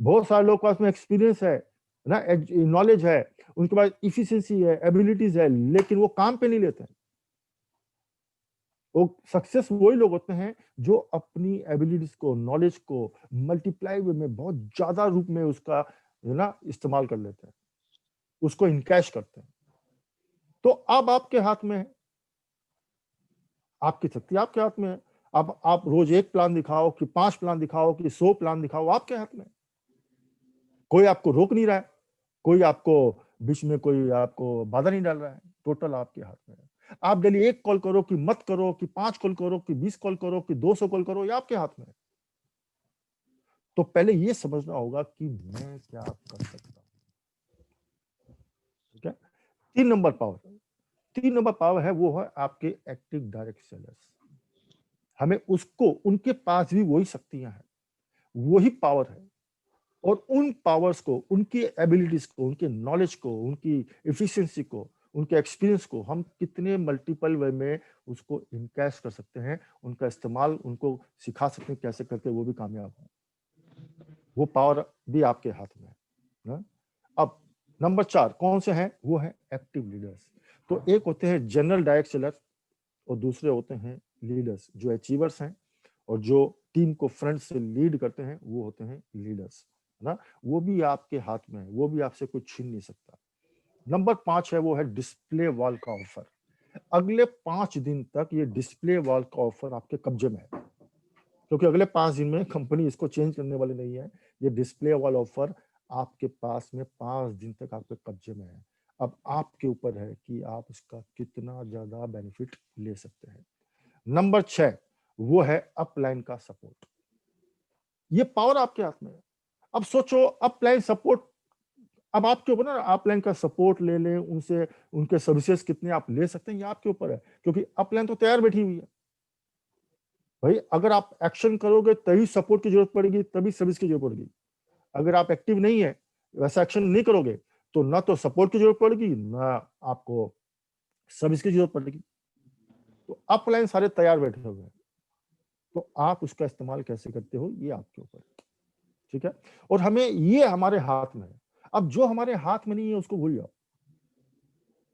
बहुत सारे लोग के पास में एक्सपीरियंस है ना, नॉलेज है, उनके पास इफिशिएंसी है, एबिलिटीज है, लेकिन वो काम पे नहीं लेते हैं। वो सक्सेस वही लोग होते हैं जो अपनी एबिलिटीज को, नॉलेज को मल्टीप्लाई वे में बहुत ज्यादा रूप में उसका ना इस्तेमाल कर लेते हैं, उसको इनकैश करते हैं। तो अब आपके हाथ में है, आपकी शक्ति आपके हाथ में है। अब आप रोज 1 प्लान दिखाओ कि 5 प्लान दिखाओ कि 100 प्लान दिखाओ, आपके हाथ में। कोई आपको रोक नहीं रहा है, कोई आपको बीच में कोई आपको बाधा नहीं डाल रहा है, टोटल आपके हाथ में है। आप डेली 1 कॉल करो कि मत करो, कि 5 कॉल करो कि 20 कॉल करो कि 200 कॉल करो, ये आपके हाथ में है। तो पहले ये समझना होगा कि मैं क्या कर सकता हूं। ठीक है। 3 नंबर पावर है, वो है आपके एक्टिव डायरेक्ट सेलर्स। हमें उसको, उनके पास भी वही शक्तियां हैं, वही पावर है, और उन पावर्स को, उनकी एबिलिटीज को, उनके नॉलेज को, उनकी एफिशिएंसी को, उनके एक्सपीरियंस को हम कितने मल्टीपल वे में उसको इनकैश कर सकते हैं, उनका इस्तेमाल उनको सिखा सकते हैं कैसे करके वो भी कामयाब हो। वो पावर भी आपके हाथ में है ना? अब नंबर 4 कौन से हैं, वो है एक्टिव लीडर्स। तो एक होते हैं जनरल डायरेक्ट सेलर और दूसरे होते हैं लीडर्स, जो अचीवर्स हैं और जो टीम को फ्रंट से लीड करते हैं, वो होते हैं लीडर्स, है ना? वो भी आपके हाथ में है, वो भी आपसे कुछ छीन नहीं सकता। नंबर 5 है, वो है डिस्प्ले वॉल का ऑफर। अगले 5 दिन तक ये डिस्प्ले वॉल का ऑफर आपके कब्जे में है, क्योंकि अगले 5 दिन में कंपनी इसको चेंज करने वाली नहीं है। ये डिस्प्ले वॉल ऑफर आपके पास में 5 दिन तक आपके कब्जे में है। अब आपके ऊपर है कि आप इसका कितना ज्यादा बेनिफिट ले सकते हैं। नंबर 6 वो है अपलाइन का सपोर्ट। ये पावर आपके हाथ में है। अब सोचो, अपलाइन सपोर्ट अब आपके ऊपर ना अपलाइन का सपोर्ट ले लें, उनसे उनके सर्विसेज कितने आप ले सकते हैं, ये आपके ऊपर है, क्योंकि अपलाइन तो तैयार बैठी हुई है भाई। अगर आप एक्शन करोगे तभी सपोर्ट की जरूरत पड़ेगी, तभी सर्विस की जरूरत पड़ेगी। अगर आप एक्टिव नहीं है, वैसा एक्शन नहीं करोगे, तो ना तो सपोर्ट की जरूरत पड़ेगी, ना आपको सर्विस की जरूरत पड़ेगी। तो अपलाइन सारे तैयार बैठे हुए हैं, तो आप उसका इस्तेमाल कैसे करते हो ये आपके ऊपर है, ठीक है। और हमें ये हमारे हाथ में है। अब जो हमारे हाथ में नहीं है उसको भूल जाओ,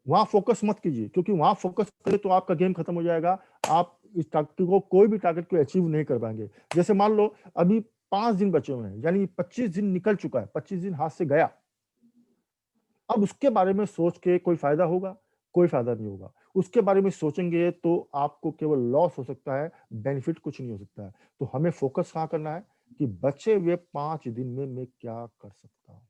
वहां फोकस मत कीजिए, क्योंकि वहां फोकस करें तो आपका गेम खत्म हो जाएगा। आप इस टारगेट को, कोई भी टारगेट को अचीव नहीं कर पाएंगे। जैसे मान लो अभी 5 दिन बचे हुए हैं, यानी 25 दिन निकल चुका है, 25 दिन हाथ से गया। अब उसके बारे में सोच के कोई फायदा होगा? कोई फायदा नहीं होगा। उसके बारे में सोचेंगे तो आपको केवल लॉस हो सकता है, बेनिफिट कुछ नहीं हो सकता है। तो हमें फोकस कहाँ करना है कि बचे हुए 5 दिन में मैं क्या कर सकता हूँ।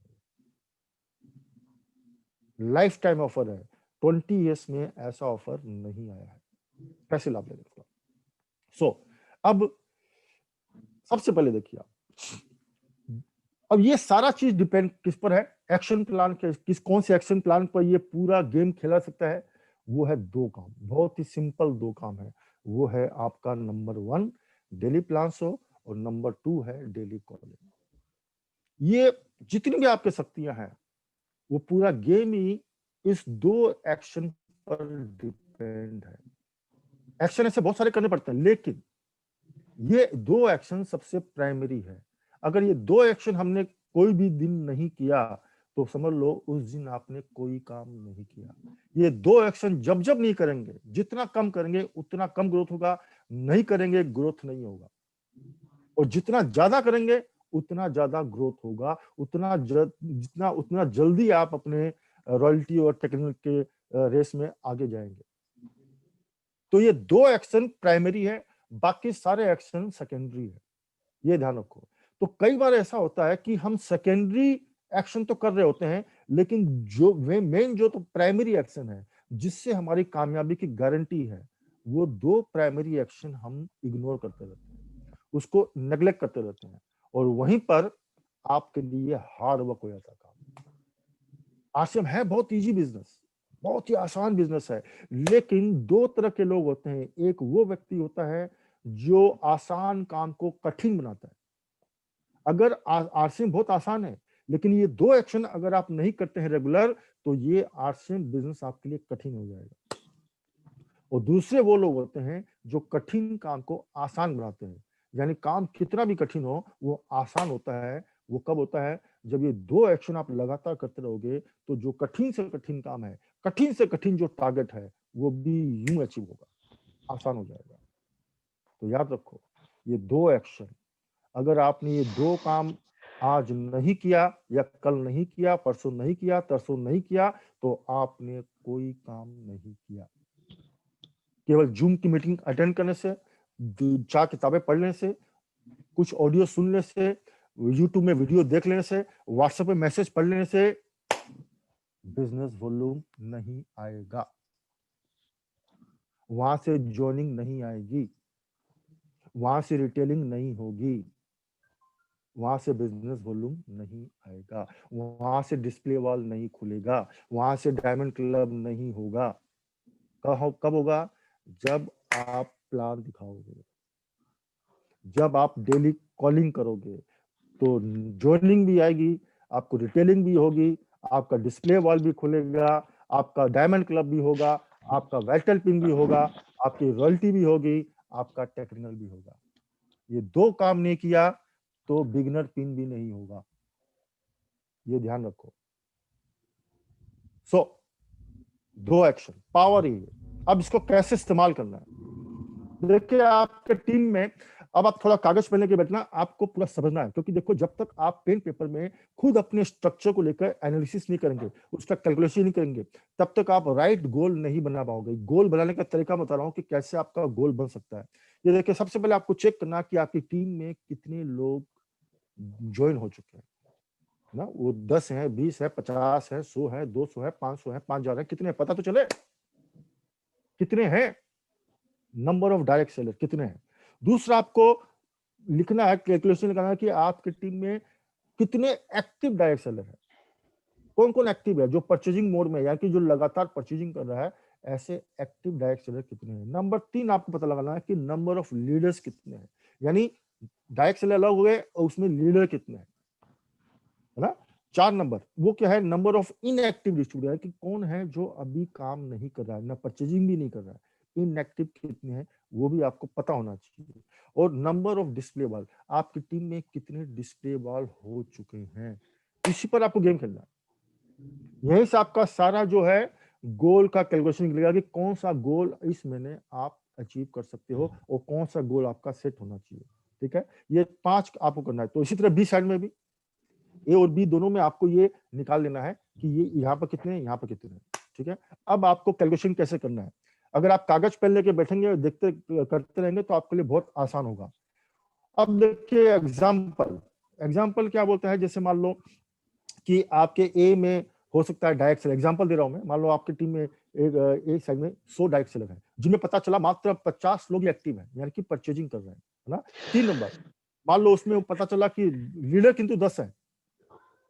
लाइफ टाइम ऑफर है, 20 ईयर्स में ऐसा ऑफर नहीं आया है, कैसे लाभ लेंगे इसका। सो अब सबसे पहले देखिए आप, अब ये सारा चीज डिपेंड किस पर है? एक्शन प्लान के, किस कौन से एक्शन प्लान पर ये पूरा गेम खेला सकता है? वो है 2 काम, बहुत ही सिंपल 2 काम है। वो है आपका नंबर 1 डेली प्लान हो, और नंबर 2 है डेली कॉलिंग। ये जितनी भी आपके शक्तियां हैं, वो पूरा गेम ही इस 2 एक्शन पर डिपेंड है। एक्शन ऐसे बहुत सारे करने पड़ते हैं, लेकिन ये 2 एक्शन सबसे प्राइमरी है। अगर ये 2 एक्शन हमने कोई भी दिन नहीं किया, तो समझ लो उस दिन आपने कोई काम नहीं किया। ये 2 एक्शन जब जब नहीं करेंगे, जितना कम करेंगे उतना कम ग्रोथ होगा, नहीं करेंगे ग्रोथ नहीं होगा। और जितना ज्यादा करेंगे उतना ज्यादा ग्रोथ होगा, उतना जल्दी आप अपने रॉयल्टी और टेक्निकल के रेस में आगे जाएंगे। तो ये 2 एक्शन प्राइमरी है, बाकी सारे एक्शन सेकेंडरी है, ये ध्यान रखो। तो कई बार ऐसा होता है कि हम सेकेंडरी एक्शन तो कर रहे होते हैं, लेकिन जो मेन जो तो प्राइमरी एक्शन है, जिससे हमारी कामयाबी की गारंटी है, वो 2 प्राइमरी एक्शन हम इग्नोर करते रहते हैं, उसको नेग्लेक्ट करते रहते हैं, और वहीं पर आपके लिए हार्ड वर्क हो जाता है काम। आसिम है बहुत इजी बिजनेस, बहुत ही आसान बिजनेस है, लेकिन 2 तरह के लोग होते हैं। एक वो व्यक्ति होता है जो आसान काम को कठिन बनाता है। अगर आरसीएम बहुत आसान है, लेकिन ये 2 एक्शन अगर आप नहीं करते हैं रेगुलर, तो ये आरसीएम बिजनेस आपके लिए कठिन हो जाएगा। और दूसरे वो लोग होते हैं जो कठिन काम को आसान बनाते हैं, यानी काम कितना भी कठिन हो वो आसान होता है। वो कब होता है? जब ये 2 एक्शन आप लगातार करते रहोगे, तो जो कठिन से कठिन काम है, कठिन से कठिन जो टारगेट है, वो भी यूं अचीव होगा, आसान हो जाएगा। तो याद रखो, ये 2 एक्शन, अगर आपने ये 2 काम आज नहीं किया, या कल नहीं किया, परसों नहीं किया, तरसों नहीं किया, तो आपने कोई काम नहीं किया। केवल जूम की मीटिंग अटेंड करने से, 4 किताबें पढ़ लेने से, कुछ ऑडियो सुनने से, यूट्यूब में वीडियो देख लेने से, व्हाट्सएप पे मैसेज पढ़ लेने से बिजनेस वॉल्यूम नहीं आएगा, वहां से ज्वाइनिंग नहीं आएगी, वहां से रिटेलिंग नहीं होगी, वहां से बिजनेस वॉल्यूम नहीं आएगा, वहां से डिस्प्ले वॉल नहीं खुलेगा, वहां से डायमंड क्लब नहीं होगा। कब होगा? जब आप प्लान दिखाओगे, जब आप डेली कॉलिंग करोगे, तो ज्वाइनिंग भी आएगी, आपको रिटेलिंग भी होगी, आपका डिस्प्ले वॉल भी खुलेगा, आपका डायमंड क्लब भी होगा, आपका वाइटल पिन भी होगा, आपकी रॉयल्टी भी होगी, आपका टेक्निकल भी होगा। ये 2 काम नहीं किया तो बिगनर पिन भी नहीं होगा, ये ध्यान रखो। सो 2 एक्शन पावर ही है। अब इसको कैसे इस्तेमाल करना है? देखिए, आपके टीम में अब आप थोड़ा कागज पेन लेके बैठना, आपको पूरा समझना है, क्योंकि देखो जब तक आप पेन पेपर में खुद अपने स्ट्रक्चर को लेकर एनालिसिस नहीं करेंगे, उसका कैलकुलेशन नहीं करेंगे, तब तक आप राइट गोल नहीं बना पाओगे। गोल बनाने का तरीका बता रहा हूं कि कैसे आपका गोल बन सकता है। ये देखिए, सबसे पहले आपको चेक करना कि आपकी टीम में कितने लोग ज्वाइन हो चुके हैं ना। वो 10 है, 20 है, 50 है, 100 है, 200 है, 500 है, 5000 है, कितने पता तो चले कितने हैं। नंबर ऑफ डायरेक्ट सेलर कितने हैं। दूसरा आपको लिखना है, कैलकुलेशन लगाना है कि आपकी टीम में कितने एक्टिव डायरेक्ट सेलर है। कौन कौन एक्टिव है, जो परचेजिंग मोड में है, यानी कि जो लगातार परचेजिंग कर रहा है, ऐसे एक्टिव डायरेक्ट सेलर कितने हैं। नंबर 3 आपको पता लगाना है कि नंबर ऑफ लीडर्स कितने हैं, यानी डायरेक्ट सेलर अलग हो गए और उसमें लीडर कितने हैं, है ना। 4 नंबर वो क्या है, नंबर ऑफ इनएक्टिव डिस्ट्रीब्यूटर, कि कौन है जो अभी काम नहीं कर रहा है, ना परचेजिंग भी नहीं कर रहा है, इनएक्टिव कितने हैं वो भी आपको पता होना चाहिए। और नंबर ऑफ डिस्प्ले बॉल, आपकी टीम में कितने डिस्प्ले बॉल हो चुके हैं, इसी पर आपको गेम खेलना है। यहीं से आपका सारा जो है गोल का कैलकुलेशन निकलेगा कि कौन सा गोल इस महीने आप अचीव कर सकते हो और कौन सा गोल आपका सेट होना चाहिए। ठीक है, ये 5 आपको करना है। तो इसी तरह बी साइड में भी ए और बी दोनों में आपको ये निकाल लेना है कि ये यहाँ पर कितने हैं, यहाँ पर कितने हैं। ठीक है, अब आपको कैलकुलेशन कैसे करना है, अगर आप कागज पेन लेके बैठेंगे और देखते करते रहेंगे तो आपके लिए बहुत आसान होगा। अब देखिए एग्जाम्पल, एग्जाम्पल क्या बोलता है, जैसे मान लो कि आपके ए में हो सकता है डायरेक्ट सेलर, एग्जांपल दे रहा हूं मैं, मान लो आपकी टीम में एक साइड में 100 डायरेक्ट सेलर है, जिनमें पता चला मात्र 50 लोग एक्टिव हैं, यानी कि परचेजिंग कर रहे हैं, है ना। 3 नंबर, मान लो उसमें पता चला कि लीडर किंतु 10 है,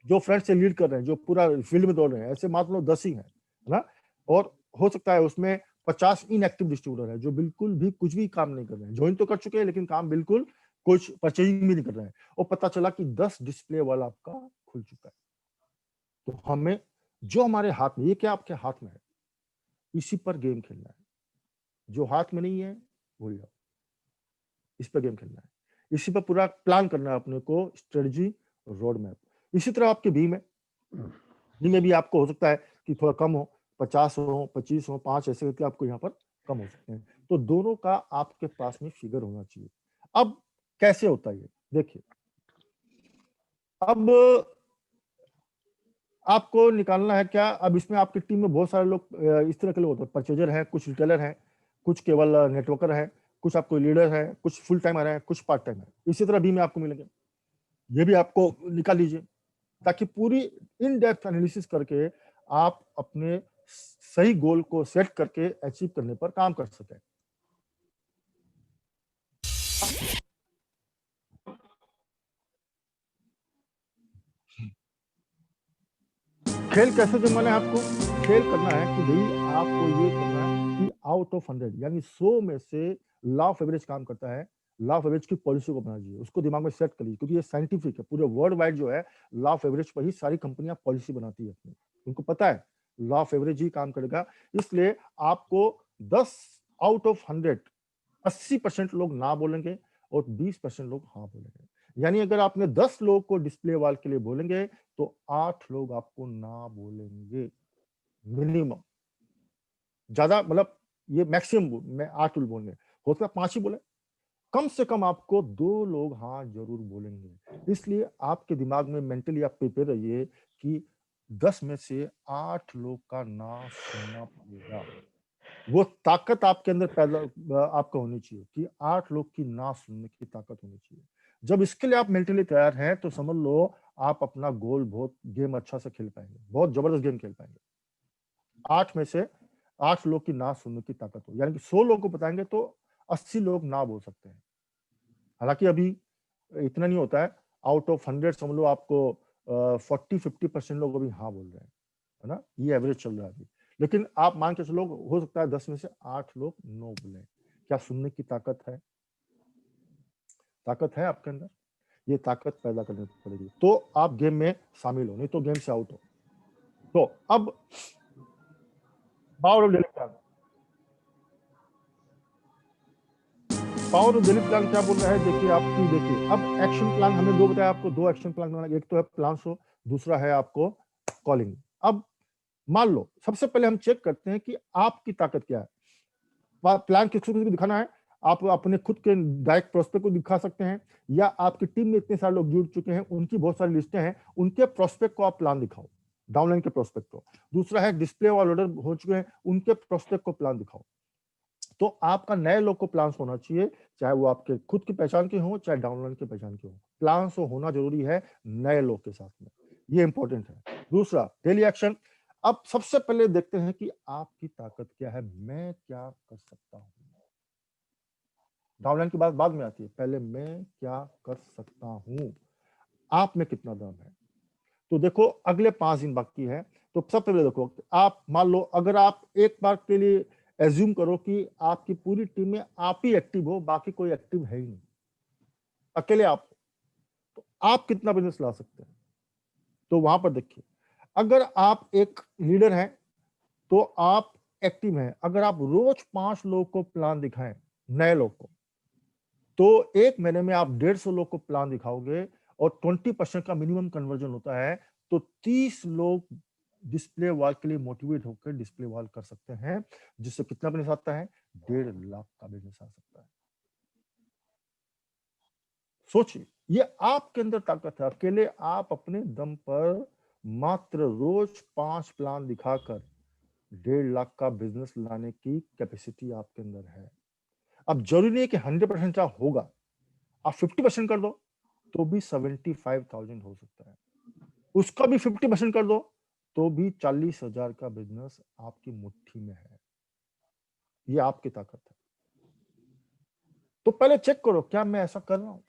जो फ्रंट से लीड कर रहे हैं, जो पूरा फील्ड में दौड़ रहे हैं, ऐसे मान लो 10 ही है ना। और हो सकता है उसमें 50 इनएक्टिव डिस्ट्रीब्यूटर है, जो बिल्कुल भी कुछ भी काम नहीं कर रहे हैं, ज्वाइन तो कर चुके हैं लेकिन काम बिल्कुल कुछ परचेजिंग भी नहीं कर रहे हैं, और पता चला कि 10 डिस्प्ले वाला आपका खुल चुका है। तो हमें जो हमारे हाथ में, ये क्या आपके हाथ में है, इसी पर गेम खेलना है। जो हाथ में नहीं है भूल जाओ, इस पर गेम खेलना है, इसी पर पूरा प्लान करना है अपने को, स्ट्रेटजी, रोड मैप। इसी तरह आपके बी में भी आपको हो सकता है कि थोड़ा कम हो, 50 हो, 25 हो, 5 ऐसे करके आपको यहाँ पर कम हो सकते हैं। तो दोनों का आपके पास में फिगर होना चाहिए। अब कैसे होता है ये देखिए, अब आपको निकालना है क्या, अब इसमें आपकी टीम में बहुत सारे लोग इस तरह के लोग होते हैं, परचेजर है, कुछ रिटेलर है, कुछ केवल नेटवर्कर है, कुछ आपको लीडर है, कुछ फुल टाइमर है, कुछ पार्ट टाइम है। इसी तरह बी में आपको मिलेंगे, ये भी आपको निकाल लीजिए, ताकि पूरी इन डेप्थ एनालिसिस करके आप अपने सही गोल को सेट करके अचीव करने पर काम कर सकें। खेल कैसे जमाना है आपको, खेल करना है कि भाई आपको ये करना है कि आउट ऑफ 100, यानी 100 में से लॉ ऑफ एवरेज काम करता है, लॉ ऑफ एवरेज की पॉलिसी को बना लीजिए, उसको दिमाग में सेट कर लीजिए, क्योंकि ये साइंटिफिक है, पूरे वर्ल्ड वाइड जो है लॉ ऑफ एवरेज पर ही सारी कंपनियां पॉलिसी बनाती है अपनी, उनको पता है लॉ ऑफ एवरेज ही काम करेगा। इसलिए आपको 10 आउट ऑफ 100 80% लोग ना बोलेंगे और 20% लोग हाँ बोलेंगे, यानी अगर आपने 10 लोग को डिस्प्ले वॉल के लिए बोलेंगे तो 8 लोग आपको ना बोलेंगे मिनिमम, ज्यादा मतलब ये मैक्सिमम में 8 लोग बोलेंगे, हो सकता है 5 ही बोले, कम से कम आपको 2 लोग हाँ जरूर बोलेंगे। इसलिए आपके दिमाग में मेंटली आप प्रिपेयर रहिए कि 10 में से 8 लोग का ना सुनना पड़ेगा। वो ताकत आपके अंदर पैदा आपका होनी चाहिए कि 8 लोग की ना सुनने की ताकत होनी चाहिए। जब इसके लिए आप मेंटली तैयार हैं तो समझ लो आप अपना गोल बहुत गेम अच्छा से खेल पाएंगे, बहुत जबरदस्त गेम खेल पाएंगे। 8 में से 8 लोग की ना सुनने की ताकत हो, यानी कि 100 लोगों को बताएंगे तो 80 लोग ना बोल सकते हैं। हालांकि अभी इतना नहीं होता है, आउट ऑफ 100 समझ लो आपको 40-50% लोग अभी हाँ बोल रहे हैं, है ना, ये एवरेज चल रहा है अभी। लेकिन आप मान के चलो हो सकता है 10 में से 8 लोग नो बोले। क्या सुनने की ताकत है, ताकत है आपके अंदर, ये ताकत पैदा करनी पड़ेगी तो आप गेम में शामिल हो, नहीं तो गेम से आउट हो। तो अब power of daily plan, power of daily plan क्या बोल रहा है, देखिए आपकी, देखिए अब एक्शन प्लान हमने दो बताया आपको, 2 एक्शन प्लान बनाना, एक तो है प्लान शो, दूसरा है आपको कॉलिंग। अब मान लो सबसे पहले हम चेक करते हैं कि आपकी ताकत क्या है। प्लान किसी को भी दिखाना है, आप अपने खुद के डायरेक्ट प्रोस्पेक्ट को दिखा सकते हैं, या आपकी टीम में इतने सारे लोग जुड़ चुके हैं, उनकी बहुत सारी लिस्टें हैं, उनके प्रोस्पेक्ट को आप प्लान दिखाओ, डाउनलाइन के प्रोस्पेक्ट को। दूसरा है डिस्प्ले वाले ऑर्डर हो चुके हैं, उनके प्रोस्पेक्ट को प्लान दिखाओ। तो आपका नए लोग को प्लान होना चाहिए, चाहे वो आपके खुद की पहचान के हो चाहे डाउनलाइन की पहचान के हो, प्लान होना जरूरी है नए लोग के साथ में, ये इंपॉर्टेंट है। दूसरा डेली एक्शन। अब सबसे पहले देखते हैं कि आपकी ताकत क्या है, मैं क्या कर सकता हूं। डाउनलाइन की बात बाद में आती है, पहले मैं क्या कर सकता हूं, आप में कितना दम है। तो देखो अगले 5 दिन बाकी है, तो सबसे पहले देखो आप मान लो अगर आप एक बार के लिए एज्यूम करो कि आपकी पूरी टीम में आप ही एक्टिव हो, बाकी कोई एक्टिव है ही नहीं, अकेले आप, तो आप कितना बिजनेस ला सकते हैं? तो वहां पर देखिए, अगर आप एक लीडर हैं तो आप एक्टिव हैं, अगर आप रोज 5 लोग को प्लान दिखाएं, नए लोग को, तो एक महीने में आप 150 लोग को प्लान दिखाओगे और 20% का मिनिमम कन्वर्जन होता है, तो 30 लोग डिस्प्ले वॉल के लिए मोटिवेट होकर डिस्प्ले वॉल कर सकते हैं, जिससे कितना बिजनेस आता है? 1.5 लाख का बिजनेस आ सकता है। सोचिए, ये आपके अंदर ताकत है। अकेले आप अपने दम पर मात्र रोज 5 प्लान दिखाकर 1.5 लाख का बिजनेस लाने की कैपेसिटी आपके अंदर है। अब जरूरी नहीं है कि 100% होगा, आप 50% कर दो तो भी 75,000 हो सकता है, उसका भी 50% कर दो तो भी 40,000 का बिजनेस आपकी मुट्ठी में है। ये आपकी ताकत है। तो पहले चेक करो क्या मैं ऐसा कर रहा हूं,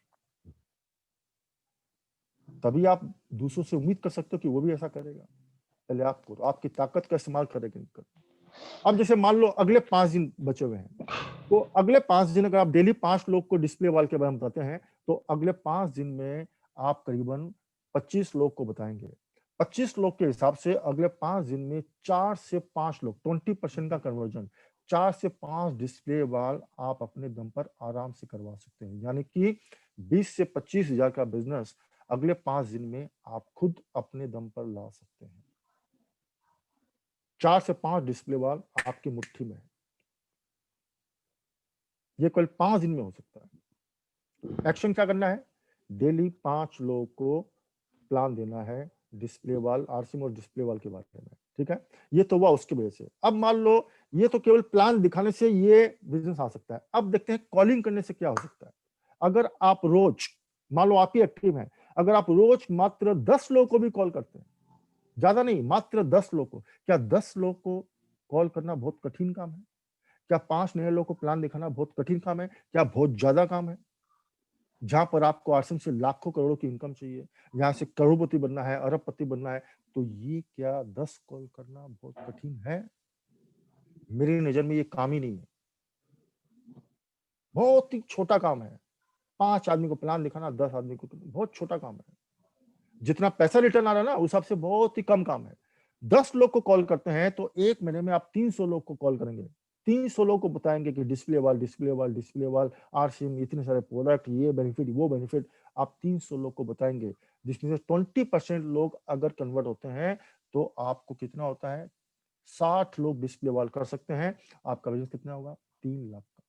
तभी आप दूसरों से उम्मीद कर सकते हो कि वो भी ऐसा करेगा। पहले आप करो, आपकी ताकत का इस्तेमाल करेगा नहीं करो। अब जैसे मान लो अगले 5 दिन बचे हुए हैं, तो अगले 5 दिन अगर आप डेली 5 लोग को डिस्प्ले वॉल के बारे में बताते हैं, तो अगले 5 दिन में आप करीबन 25 लोग को बताएंगे। 25 लोग के हिसाब से अगले 5 दिन में 4 से 5 लोग, 20% का कन्वर्जन, 4 से 5 डिस्प्ले वॉल आप अपने दम पर आराम से करवा सकते हैं। यानी कि 20 से 25,000 का बिजनेस अगले 5 दिन में आप खुद अपने दम पर ला सकते हैं। 4 से 5 डिस्प्ले वॉल आपकी मुट्ठी में है। ये केवल 5 दिन में हो सकता है। एक्शन क्या करना है? डेली 5 लोगों को प्लान देना है डिस्प्ले वॉल, आरसीएम और डिस्प्ले वॉल के बारे में, ठीक है? ये तो हुआ उसकी वजह से। अब मान लो ये तो केवल प्लान दिखाने से ये बिजनेस आ सकता है। अब देखते हैं कॉलिंग करने से क्या हो सकता है। अगर आप रोज, मान लो आप ही एक्टिव हैं, अगर आप रोज मात्र 10 लोगों को भी कॉल करते हैं, ज्यादा नहीं, मात्र 10 लोग को, क्या 10 लोग को कॉल करना बहुत कठिन काम है? क्या 5 नए लोगों को प्लान दिखाना बहुत कठिन काम है? क्या बहुत ज्यादा काम है? जहां पर आपको आश्रम से लाखों करोड़ों की इनकम चाहिए, यहाँ से करोड़पति बनना है, अरबपति बनना है, तो ये क्या 10 कॉल करना बहुत कठिन है? मेरी नजर में ये काम ही नहीं है, बहुत ही छोटा काम है। 5 आदमी को प्लान दिखाना, 10 आदमी को, बहुत छोटा काम है। जितना पैसा रिटर्न आ रहा है ना, उस हिसाब से बहुत ही कम काम है। 10 लोग को कॉल करते हैं तो एक महीने में आप 300 लोग को कॉल करेंगे, 300 लोग को बताएंगे कि display wall, display wall, display wall, RCM, इतने सारे प्रोडक्ट, ये बेनिफिट, वो बेनिफिट, आप 300 लोग को बताएंगे, जिसमें से 20% लोग अगर कन्वर्ट होते हैं तो आपको कितना होता है? 60 लोग डिस्प्ले वॉल कर सकते हैं। आपका बिजनेस कितना होगा? 3 लाख का।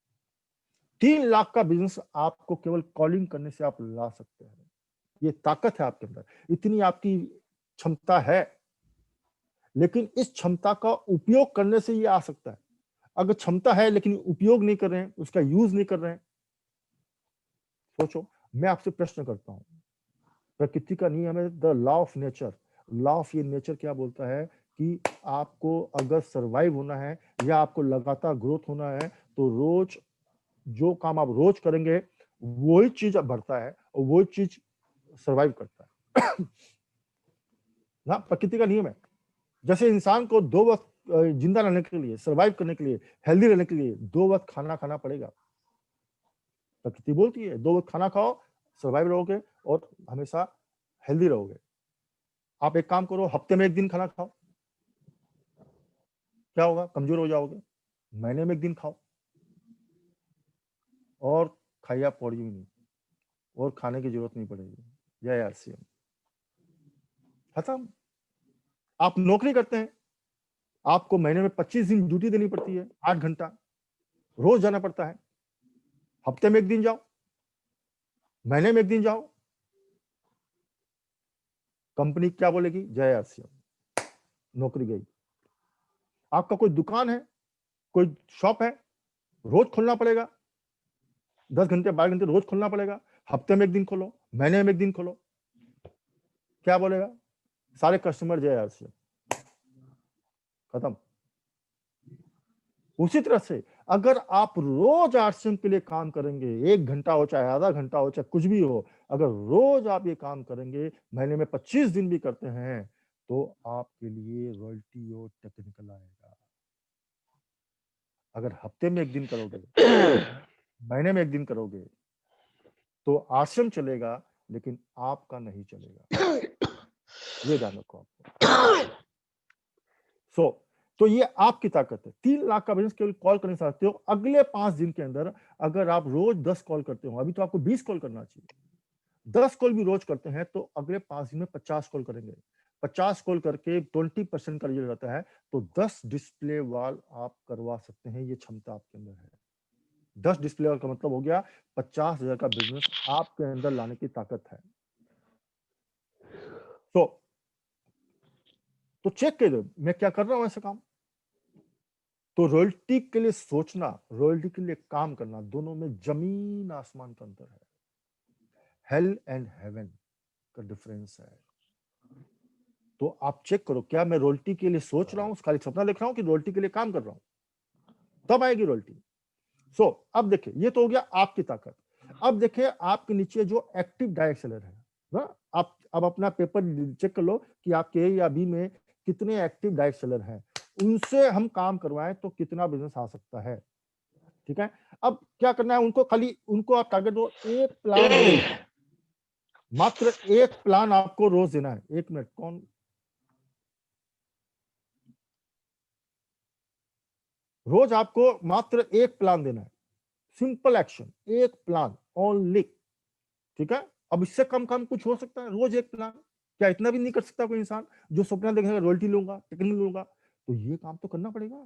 3 लाख का बिजनेस आपको केवल कॉलिंग करने से आप ला सकते हैं। ये ताकत है आपके अंदर, इतनी आपकी क्षमता है, लेकिन इस क्षमता का उपयोग करने से ये आ सकता है। अगर क्षमता है लेकिन उपयोग नहीं कर रहे हैं, उसका यूज नहीं कर रहे हैं, सोचो। मैं आपसे प्रश्न करता हूं, प्रकृति का नियम है, the law of nature. Law of ये नेचर क्या बोलता है कि आपको अगर सरवाइव होना है या आपको लगातार ग्रोथ होना है, तो रोज जो काम आप रोज करेंगे वही चीज अब बढ़ता है और वही चीज सरवाइव करता है। ना, प्रकृति का नियम है। जैसे इंसान को 2 वक्त जिंदा रहने के लिए, सरवाइव करने के लिए, हेल्दी रहने के लिए 2 वक्त खाना खाना पड़ेगा। प्रकृति बोलती है 2 वक्त खाना खाओ, सरवाइव रहोगे और हमेशा हेल्दी रहोगे। आप एक काम करो, हफ्ते में 1 दिन खाना खाओ, क्या होगा? कमजोर हो जाओगे। महीने में 1 दिन खाओ और खाइया पौड़ी भी नहीं, और खाने की जरूरत नहीं पड़ेगी। जय आरसीएम, खत्म। आप नौकरी करते हैं, आपको महीने में 25 दिन ड्यूटी देनी पड़ती है, 8 घंटा रोज जाना पड़ता है। हफ्ते में 1 दिन जाओ, महीने में 1 दिन जाओ, कंपनी क्या बोलेगी? जय आरसीएम, नौकरी गई। आपका कोई दुकान है, कोई शॉप है, रोज खोलना पड़ेगा, 10 घंटे 12 घंटे रोज खोलना पड़ेगा। हफ्ते में 1 दिन खोलो, महीने में 1 दिन खोलो, क्या बोलेगा? सारे कस्टमर जय आरसीएम, खत्म। उसी तरह से अगर आप रोज आरसीएम के लिए काम करेंगे, 1 घंटा हो चाहे आधा घंटा हो चाहे कुछ भी हो, अगर रोज आप ये काम करेंगे, महीने में 25 दिन भी करते हैं, तो आपके लिए रॉयल्टी और टेक्निकल आएगा। अगर हफ्ते में 1 दिन करोगे, महीने में 1 दिन करोगे, तो आरसीएम चलेगा लेकिन आपका नहीं चलेगा। ये ध्यान रखो आपको। तो ये आपकी ताकत है। 3 लाख का बिजनेस केवल कॉल करने से सकते हो। अगले 5 दिन के अंदर अगर आप रोज 10 कॉल करते हो, अभी तो आपको 20 कॉल करना चाहिए, 10 कॉल भी रोज करते हैं तो अगले 5 दिन में 50 कॉल करेंगे। 50 कॉल करके 20% का रिजल्ट रहता है, तो 10 डिस्प्ले वॉल आप करवा सकते हैं। ये क्षमता आपके अंदर है। 10 डिस्प्ले वॉल का मतलब हो गया 50,000 का बिजनेस आपके अंदर लाने की ताकत है। तो चेक करो मैं क्या कर रहा हूं ऐसा काम। तो रॉयल्टी के लिए सोचना, रॉयल्टी के लिए काम करना, दोनों में जमीन आसमान का अंतर है। हेल एंड हेवन का डिफरेंस है। तो आप चेक करो, क्या मैं रॉयल्टी के लिए सोच रहा हूं, खाली सपना देख रहा हूं, कि रॉयल्टी के लिए काम कर रहा हूं, तब आएगी रॉयल्टी। अब देखिए, ये तो हो गया आपकी ताकत। अब देखिए आपके नीचे जो एक्टिव डायरेक्ट सेलर है ना, आप अब अपना पेपर चेक कर लो कि आपके ए या बी में कितने एक्टिव डायरेक्ट सेलर हैं, उनसे हम काम करवाएं तो कितना बिजनेस आ सकता है। ठीक है, अब क्या करना है, उनको आप टारगेट दो, एक प्लान रोज, मात्र एक प्लान आपको रोज देना है। 1 मिनट, कौन रोज आपको मात्र एक प्लान देना है। सिंपल एक्शन, एक प्लान ओनली। ठीक है, अब इससे कम काम कुछ हो सकता है? रोज एक प्लान, क्या इतना भी नहीं कर सकता कोई इंसान जो सपना देखेगा रॉयल्टी लूंगा, टेक्निकल लूंगा? तो ये काम तो करना पड़ेगा।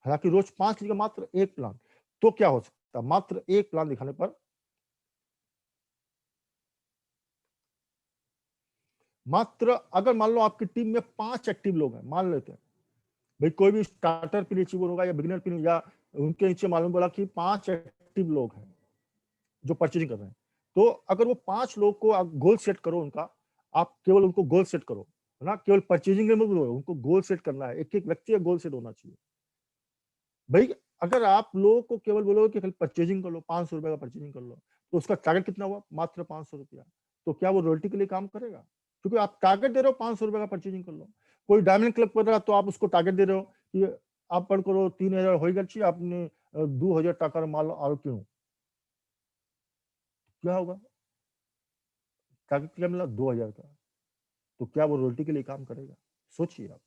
हालांकि रोज 5 का मात्र एक प्लान, तो क्या हो सकता है? मात्र एक प्लान दिखाने पर मात्र, अगर मान लो आपकी टीम में 5 एक्टिव लोग हैं, मान लेते हैं भाई, कोई भी स्टार्टर पे अचीवर होगा या बिगिनर पे, या उनके नीचे मालूम पड़ा कि 5 एक्टिव लोग हैं जो परचेजिंग कर रहे हैं, तो अगर वो 5 लोग को आप गोल सेट करो उनका, आप केवल उनको गोल सेट करो, है ना, केवल परचेजिंग में उनको गोल सेट करना है। एक एक व्यक्ति का गोल सेट होना चाहिए भाई। अगर आप लोगों को केवल बोलो कि परचेजिंग कर लो, 500 रुपए का परचेजिंग कर लो, तो उसका टारगेट कितना हुआ? मात्र 500 रुपया। तो क्या वो रॉयल्टी के लिए काम करेगा? क्योंकि आप टारगेट दे रहे हो 500 रुपए का परचेजिंग कर लो। कोई डायमंड क्लब कर रहा, तो आप उसको टारगेट दे रहे हो कि आप पर करो 3000 हो गई, आपने 2000 টাকার माल और क्यों, क्या होगा? टारगेट क्या मिला? 2000 का। तो क्या वो रॉयल्टी के लिए काम करेगा? सोचिए आप।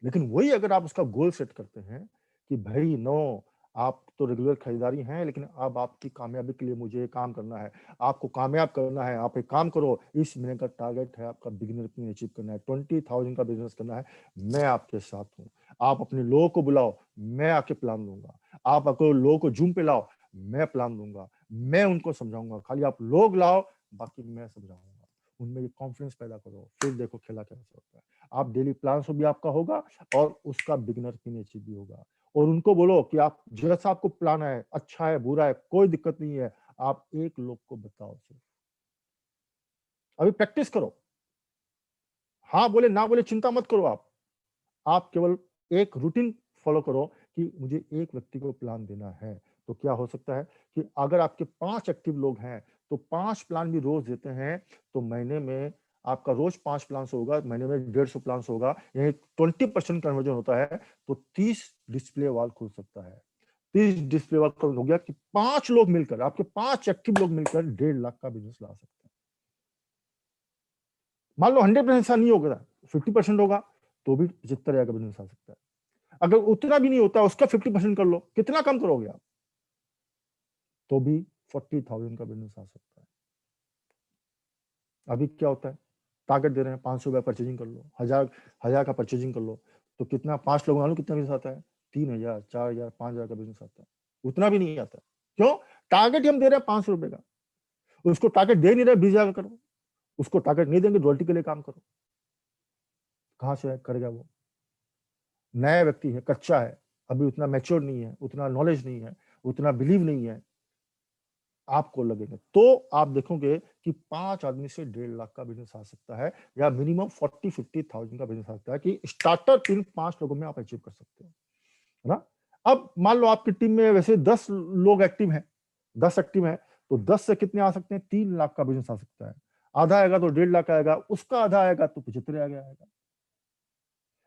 लेकिन वही अगर आप उसका गोल सेट करते हैं कि भाई नो, आप तो रेगुलर खरीदारी हैं, लेकिन अब आपकी कामयाबी के लिए मुझे काम करना है, आपको कामयाब करना है, आप एक काम करो, इस महीने का टारगेट है आपका बिगिनर पे अचीव करना है, 20,000 का बिजनेस करना है, मैं आपके साथ हूँ। आप अपने लोगों को बुलाओ, मैं आके प्लान दूंगा। आप अपने लोगों को जूम पे लाओ, मैं प्लान दूंगा, मैं उनको समझाऊंगा। खाली आप लोग लाओ, बाकी मैं समझाऊंगा। उनमें ये कॉन्फिडेंस पैदा करो, फिर देखो खेला कैसे होता है। आप डेली प्लान भी आपका होगा और उसका बिगिनर की अचीव भी होगा। और उनको बोलो कि आप जैसा आपको प्लान है, अच्छा है बुरा है कोई दिक्कत नहीं है, आप एक लोग को बताओ सिर्फ। अभी प्रैक्टिस करो, हाँ बोले ना बोले चिंता मत करो। आप केवल एक रूटीन फॉलो करो कि मुझे एक व्यक्ति को प्लान देना है। तो क्या हो सकता है कि अगर आपके 5 एक्टिव लोग हैं, तो 5 प्लान भी रोज देते हैं, तो महीने में आपका रोज 5 प्लान होगा, महीने में 150 प्लान होगा, यानी 20% कन्वर्जन होता है, तो 30 डिस्प्ले वॉल खुल सकता है। 30 डिस्प्ले वॉल हो गया कि 5 लोग मिलकर, आपके 5 एक्टिव लोग मिलकर 1.5 लाख का बिजनेस ला सकते हैं। मान लो 100% ऐसा नहीं होगा, 50% होगा, तो भी 75,000 का बिजनेस आ सकता है। अगर उतना भी नहीं होता, उसका 50% कर लो, कितना कम करोगे आप? तो भी 40,000 का बिजनेस आ सकता है। अभी क्या होता है, टारगेट दे रहे हैं 500 रुपया परचेजिंग कर लो, 1000 का परचेजिंग कर लो, तो कितना, 5 लोग मालूम कितना बिजनेस आता है? 3000, 4000, 5000 का बिजनेस आता है। उतना भी नहीं आता। क्यों? टारगेट हम दे रहे हैं 500 रुपए का, उसको टारगेट दे नहीं रहे 20,000 का करो, उसको टारगेट नहीं देंगे, रॉयल्टी के लिए काम करो। कहां से करेगा वो? नया व्यक्ति है, कच्चा है, अभी उतना मैच्योर नहीं है, उतना नॉलेज नहीं है, उतना बिलीव नहीं है, आपको लगेगा। तो आप देखोगे कि 5 आदमी से 1.5 लाख का बिजनेस आ सकता है, या मिनिमम 40-50,000 का बिजनेस आ सकता है, कि स्टार्टर पिन 5 लोगों में आप अचीव कर सकते हो। है ना। अब मान लो आपकी टीम में वैसे 10 लोग एक्टिव हैं, 10 एक्टिव हैं, तो 10 से कितने आ सकते हैं? 3 लाख का बिजनेस आ सकता है। आधा आएगा तो 1.5 लाख आएगा, उसका आधा आएगा तो 75 आएगा।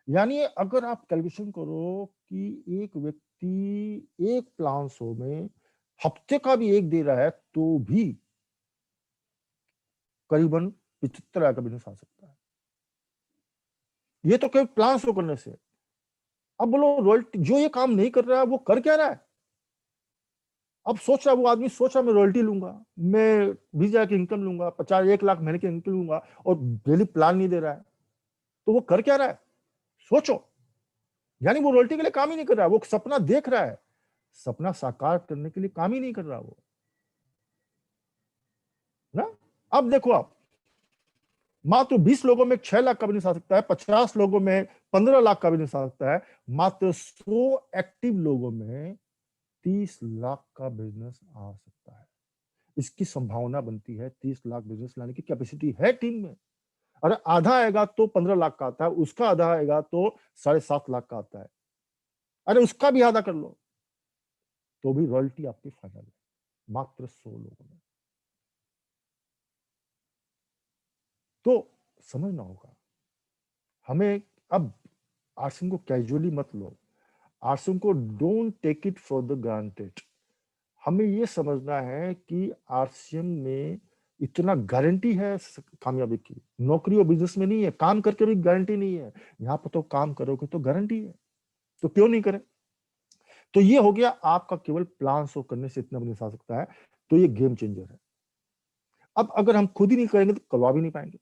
यानी अगर आप कैलकुलेशन करो कि एक व्यक्ति एक प्लान शो में हफ्ते का भी एक दे रहा है तो भी करीबन 75 का बिजनेस आ सकता है। ये तो केवल प्लान शो करने से। अब बोलो रॉयल्टी जो ये काम नहीं कर रहा है वो कर क्या रहा है? अब सोच रहा है वो आदमी, सोच रहा मैं रॉयल्टी लूंगा, मैं 20,000 की इनकम लूंगा, 50 1 लाख महीने की इनकम लूंगा, और डेली प्लान नहीं दे रहा है, तो वो कर क्या रहा है? सोचो। यानी वो रॉयल्टी के लिए काम ही नहीं कर रहा है, वो सपना देख रहा है, सपना साकार करने के लिए काम ही नहीं कर रहा वो ना। अब देखो आप, मात्र 20 लोगों में 6 लाख का बिजनेस आ सकता है, 50 लोगों में 15 लाख का बिजनेस आ सकता है, मात्र 100 एक्टिव लोगों में 30 लाख का बिजनेस आ सकता है। इसकी संभावना बनती है, 30 लाख बिजनेस लाने की कैपेसिटी है टीम में। अरे आधा आएगा तो 15 लाख का आता है, उसका आधा आएगा तो 7.5 लाख का आता है। अरे उसका भी आधा कर लो तो भी रॉयल्टी आपकी फाइनल है, मात्र 100 लोगों में। तो समझना होगा हमें। अब आरसीएम को कैजुअली मत लो, आरसीएम को don't take it for the granted. हमें ये समझना है कि आरसीएम में इतना गारंटी है कामयाबी की, नौकरी और बिजनेस में नहीं है, काम करके भी गारंटी नहीं है। यहाँ पर तो काम करोगे तो गारंटी है, तो क्यों नहीं करें? तो ये हो गया आपका, केवल प्लान शो करने से इतना बिजनेस आ सकता है, तो ये गेम चेंजर है। अब अगर हम खुद ही नहीं करेंगे तो करवा भी नहीं पाएंगे,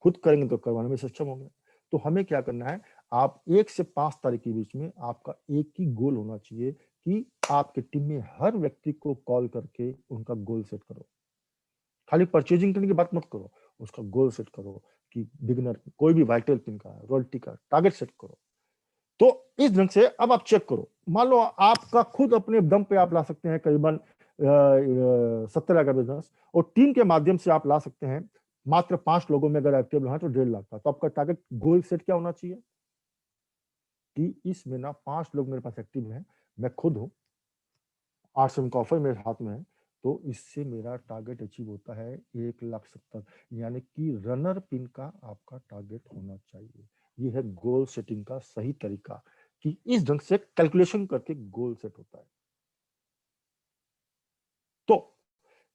खुद करेंगे तो करवाने में सक्षम होंगे। तो हमें क्या करना है, आप 1 से 5 तारीख के बीच में आपका एक ही गोल होना चाहिए कि आपके टीम में हर व्यक्ति को कॉल करके उनका गोल सेट करो। खाली परचेजिंग करने की बात मत करो, उसका गोल सेट करो कि बिगिनर कोई भी वाइटल पिन का रॉयल्टी का टारगेट सेट करो। तो इस ढंग से अब आप चेक करो, मान लो आपका खुद अपने दम पे आप ला सकते हैं करीबन 70 लाख का बिजनेस, और टीम के माध्यम से आप ला सकते हैं मात्र 5 लोगों में अगर एक्टिव रहा तो 1.5 लाख का। तो आपका टारगेट गोल सेट क्या होना चाहिए कि इसमें ना 5 लोग मेरे पास एक्टिव हैं, मैं खुद हूं, 800 का ऑफर मेरे हाथ में है, तो इससे मेरा टारगेट अचीव होता है 1,70,000। यानी कि रनर पिन का आपका टारगेट होना चाहिए। ये है गोल सेटिंग का सही तरीका, कि इस ढंग से कैलकुलेशन करके गोल सेट होता है।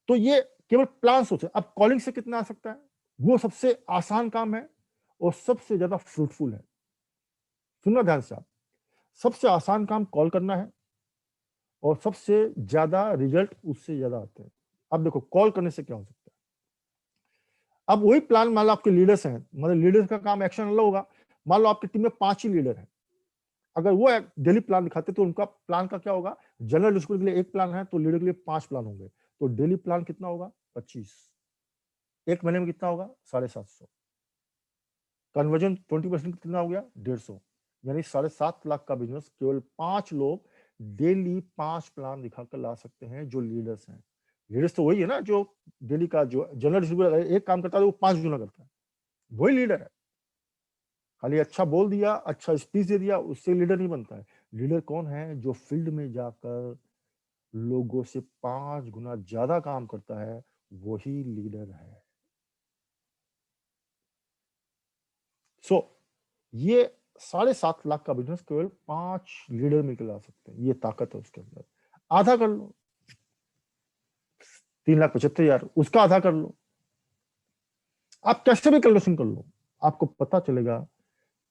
तो ये केवल प्लान सोचे। अब कॉलिंग से कितना आ सकता है? वो सबसे आसान काम है और सबसे ज्यादा फ्रूटफुल है। सुनना ध्यान से आप, सबसे आसान काम कॉल करना है और सबसे ज्यादा रिजल्ट उससे ज्यादा आते हैं। अब देखो कॉल करने से क्या हो सकता है। अब वही प्लान, मान लो आपके लीडर्स हैं, मतलब लीडर्स का काम एक्शन अलग होगा। मान लो आपकी टीम में 5 ही लीडर हैं, अगर वो डेली प्लान दिखाते तो उनका प्लान का क्या होगा, जनरल डिस्ट्रीब्यूटर के लिए 1 प्लान है तो लीडर के लिए 5 प्लान होंगे, तो डेली प्लान कितना होगा? 25। एक महीने में कितना होगा? 750। कन्वर्जन 20% कितना हो गया? 150। यानी 7.5 लाख का बिजनेस केवल 5 लोग डेली 5 प्लान दिखाकर ला सकते हैं, जो लीडर्स हैं। लीडर्स तो वही है ना, जो डेली का जो जनरल डिस्ट्रीब्यूटर एक काम करता है वो 5 गुना करता है, वही लीडर है। खाली अच्छा बोल दिया, अच्छा स्पीच दे दिया, उससे लीडर नहीं बनता है। लीडर कौन है? जो फील्ड में जाकर लोगों से 5 गुना ज्यादा काम करता है, वही लीडर है। सो ये 7.5 लाख का बिजनेस केवल 5 लीडर मिलकर ला सकते हैं, ये ताकत है उसके अंदर। आधा कर लो, 3,75,000, उसका आधा कर लो, आप कैसे भी कैलकुलेशन कर लो, आपको पता चलेगा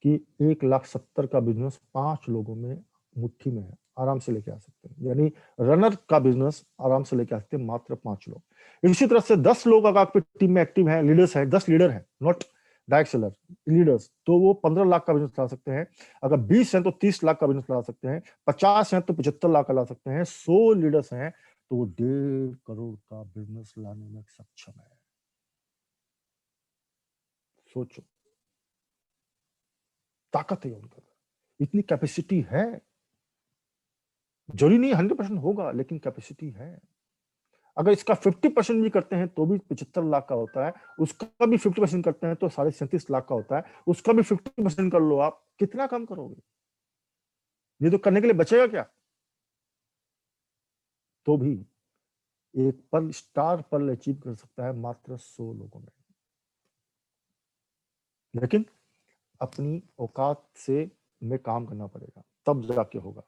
कि 1,70,000 का बिजनेस 5 लोगों में मुट्ठी में है, आराम से लेके आ सकते हैं। यानी रनर का बिजनेस आराम से लेके आ सकते हैं मात्र 5 लोग। इसी तरह से 10 लोग अगर आपकी टीम में एक्टिव हैं, लीडर्स हैं, 10 लीडर हैं, नॉट डायरेक्ट सेलर, लीडर्स, तो वो 15 लाख का बिजनेस ला सकते हैं। अगर 20 हैं तो 30 लाख का बिजनेस ला सकते हैं, 50 हैं तो 75 लाख का ला सकते हैं, 100 लीडर्स हैं तो वो 1.5 करोड़ का बिजनेस लाने में सक्षम है। सोचो, ताकत है उनके अंदर, इतनी कैपेसिटी है। जरूरी नहीं 100% होगा, लेकिन कैपेसिटी है। अगर इसका 50% भी करते हैं तो भी 75 लाख का होता है, उसका भी 50% करते हैं तो 37.5 लाख का होता है, उसका भी 50% कर लो, आप कितना कम करोगे? ये तो करने के लिए बचेगा क्या? तो भी एक पल, स्टार पल अचीव कर सकता है मात्र 100 लोगों में, लेकिन अपनी औकात से में काम करना पड़ेगा, तब जाके होगा,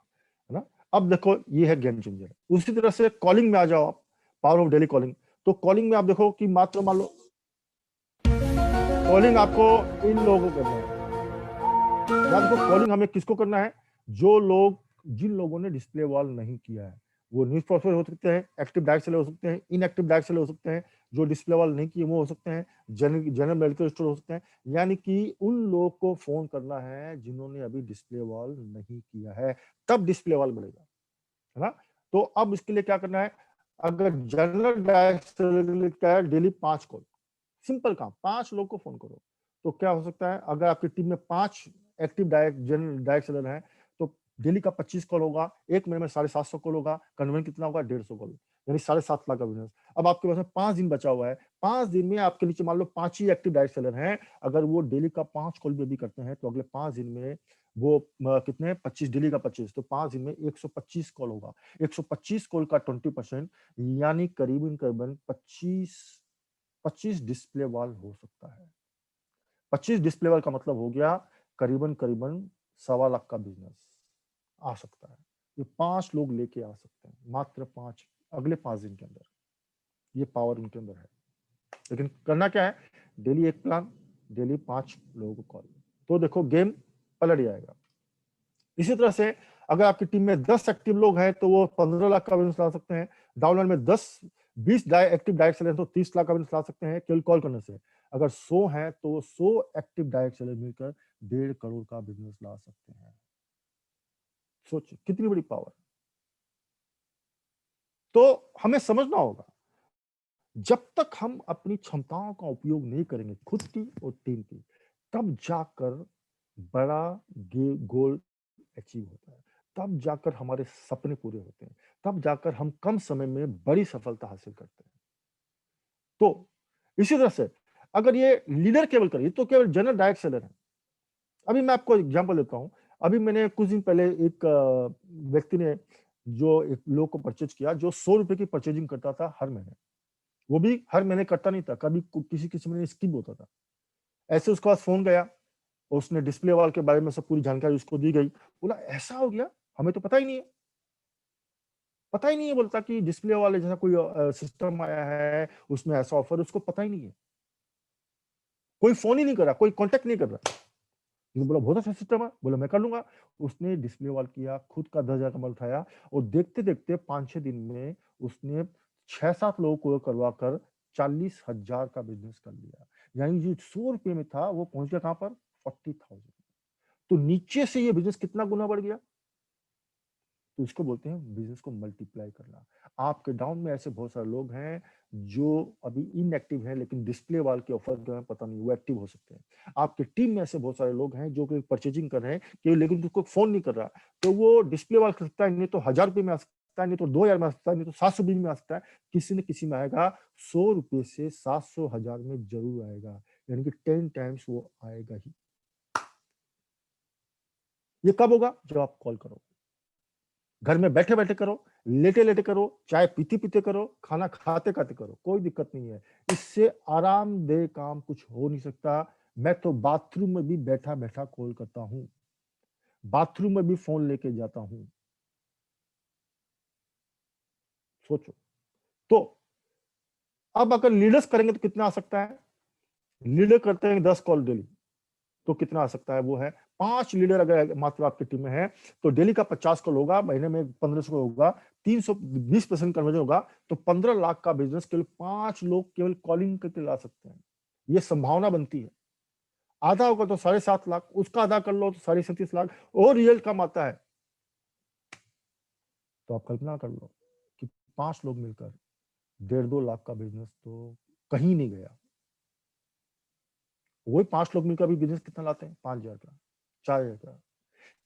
है ना? अब देखो, ये है गेम चेंजर। उसी तरह से कॉलिंग में आ जाओ आप, पावर ऑफ डेली कॉलिंग। तो कॉलिंग में आप देखो कि मात्र मान लो कॉलिंग आपको इन लोगों को करना है। याद रखो, कॉलिंग हमें किसको करना है? जिन लोगों ने डिस्प्ले वॉल नहीं किया है। वो न्यूज प्रोफेसर हो सकते हैं, एक्टिव डायरेक्ट सेलर हो सकते हैं, इनएक्टिव डायरेक्ट सेलर हो सकते हैं, जो डिस्प्ले वॉल नहीं किए वो हो सकते हैं, जनरल मेडिकल स्टोर हो सकते हैं। यानी कि उन लोगों को फोन करना है जिन्होंने अभी डिस्प्ले वॉल नहीं किया है, तब डिस्प्ले वॉल बढ़ेगा, है ना? तो अब इसके लिए क्या करना है? अगर जनरल डायरेक्ट सेलर क्या है, डेली 5 कॉल, सिंपल काम, 5 लोग को फोन करो। तो क्या हो सकता है, अगर आपकी टीम में 5 एक्टिव जनरल डायरेक्ट सेलर हैं, तो डेली का 25 कॉल होगा, एक महीने में 750 कॉल होगा, कन्वर्जन कितना होगा? 150 कॉल, यानी 7.5 लाख का बिजनेस। अब आपके पास में 5 दिन बचा हुआ है, 5 दिन में आपके नीचे मान लो 5 ही एक्टिव डायरेक्ट सेलर हैं। अगर वो डेली का 5 कॉल भी करते हैं, तो अगले 5 दिन में वो कितने? 25, डेली का 25, तो 5 दिन में 125 कॉल होगा। 125 कॉल का 20%, यानी करीबन करीबन 25 डिस्प्ले वॉल हो सकता है। 25 डिस्प्ले वॉल का मतलब हो गया करीबन करीबन 1.25 लाख का बिजनेस आ सकता है। ये 5 लोग लेके आ सकते हैं, मात्र 5, अगले 5 दिन के अंदर। ये पावर उनके अंदर है, लेकिन करना क्या है? डेली एक प्लान, डेली 5 लोगों को कॉल। तो देखो, गेम पलट जाएगा। इसी तरह से अगर आपकी टीम में 10 एक्टिव लोग हैं, तो वो 15 लाख का बिजनेस ला सकते हैं। डाउनलाइन में 20 एक्टिव डायरेक्ट सेलर हैं, तो 30 लाख का बिजनेस ला सकते हैं केवल कॉल करने से। अगर 100 हैं, तो 100 एक्टिव डायरेक्ट सेलर मिलकर 1.5 करोड़ का बिजनेस ला सकते हैं। सोचिए कितनी बड़ी पावर। तो हमें समझना होगा, जब तक हम अपनी क्षमताओं का उपयोग नहीं करेंगे, खुद की और टीम की, तब जाकर बड़ा गोल अचीव होता है, तब जाकर हमारे सपने पूरे होते हैं, तब जाकर हम कम समय में बड़ी सफलता हासिल करते हैं। तो इसी तरह से अगर ये लीडर केवल करे, तो केवल जनरल डायरेक्ट सेलर है। अभी मैं आपको एग्जांपल देता हूं। अभी मैंने कुछ दिन पहले एक व्यक्ति ने जो एक लोग को परचेज किया, जो 100 रुपए की परचेजिंग करता था हर महीने। वो भी हर महीने करता नहीं था, कभी किसी किसी महीने स्किप होता था। ऐसे उसके पास फोन गया, उसने डिस्प्ले वॉल के बारे में सब पूरी जानकारी उसको दी गई। बोला ऐसा हो गया, हमें तो पता ही नहीं है, पता ही नहीं है। बोलता कि डिस्प्ले वाले जैसा कोई सिस्टम आया है, उसमें ऐसा ऑफर, उसको पता ही नहीं है। कोई फोन ही नहीं कर रहा, कोई कांटेक्ट नहीं कर रहा। बोला बहुत अच्छा सिस्टम है, बोला मैं कर लूंगा। उसने डिस्प्ले वॉल किया, खुद का 10,000 का माल उठाया, और देखते देखते 5-6 दिन में उसने 6-7 लोगों को करवा कर 40,000 का बिजनेस कर लिया। यानी जो 100 रुपए में था, वो पहुंच गया कहां पर? 40,000। तो नीचे से ये बिजनेस कितना गुना बढ़ गया? तो इसको बोलते हैं बिजनेस को मल्टीप्लाई करना। आपके डाउन में ऐसे बहुत सारे लोग हैं जो अभी इनएक्टिव हैं, लेकिन डिस्प्ले वाल के ऑफर जो है पता नहीं वो एक्टिव हो सकते हैं। आपके टीम में ऐसे बहुत सारे लोग हैं जो कि परचेजिंग कर रहे हैं कि लेकिन उसको फोन नहीं कर रहा, तो वो डिस्प्ले वाल कर सकता है, नहीं तो 1,000 रुपये में आ सकता है, नहीं तो 2,000 में आ सकता है, नहीं तो 720 में आ सकता है। किसी न किसी में आएगा। 100 रुपये से 700 1,000 में जरूर आएगा, यानी कि 10 टाइम्स वो आएगा ही। ये कब होगा? जब आप कॉल करो, घर में बैठे बैठे करो, लेटे लेटे करो, चाय पीते पीते करो, खाना खाते खाते करो, कोई दिक्कत नहीं है। इससे आरामदेह काम कुछ हो नहीं सकता। मैं तो बाथरूम में भी बैठा बैठा कॉल करता हूं, बाथरूम में भी फोन लेके जाता हूं। सोचो। तो अब अगर लीडर्स करेंगे तो कितना आ सकता है? लीडर करते हैं 10 कॉल डेली, तो कितना आ सकता है? वो है 5 लीडर अगर मात्र आपकी टीम में है, तो डेली का 50 कॉल होगा, महीने में 1500 होगा, 320% कन्वर्जन होगा, तो 15 लाख का बिजनेस केवल 5 लोग केवल कॉलिंग करके ला सकते हैं। ये संभावना बनती है। आधा होगा तो 7.5 लाख, उसका आधा कर लो तो 37.5 लाख, और रिजल्ट कम आता है। तो आप कल्पना कर लो कि 5 लोग मिलकर 1.5-2 लाख का बिजनेस तो कहीं नहीं गया। वही 5 लोग मिलकर भी बिजनेस कितना लाते हैं? 5,000 का, 4,000 का।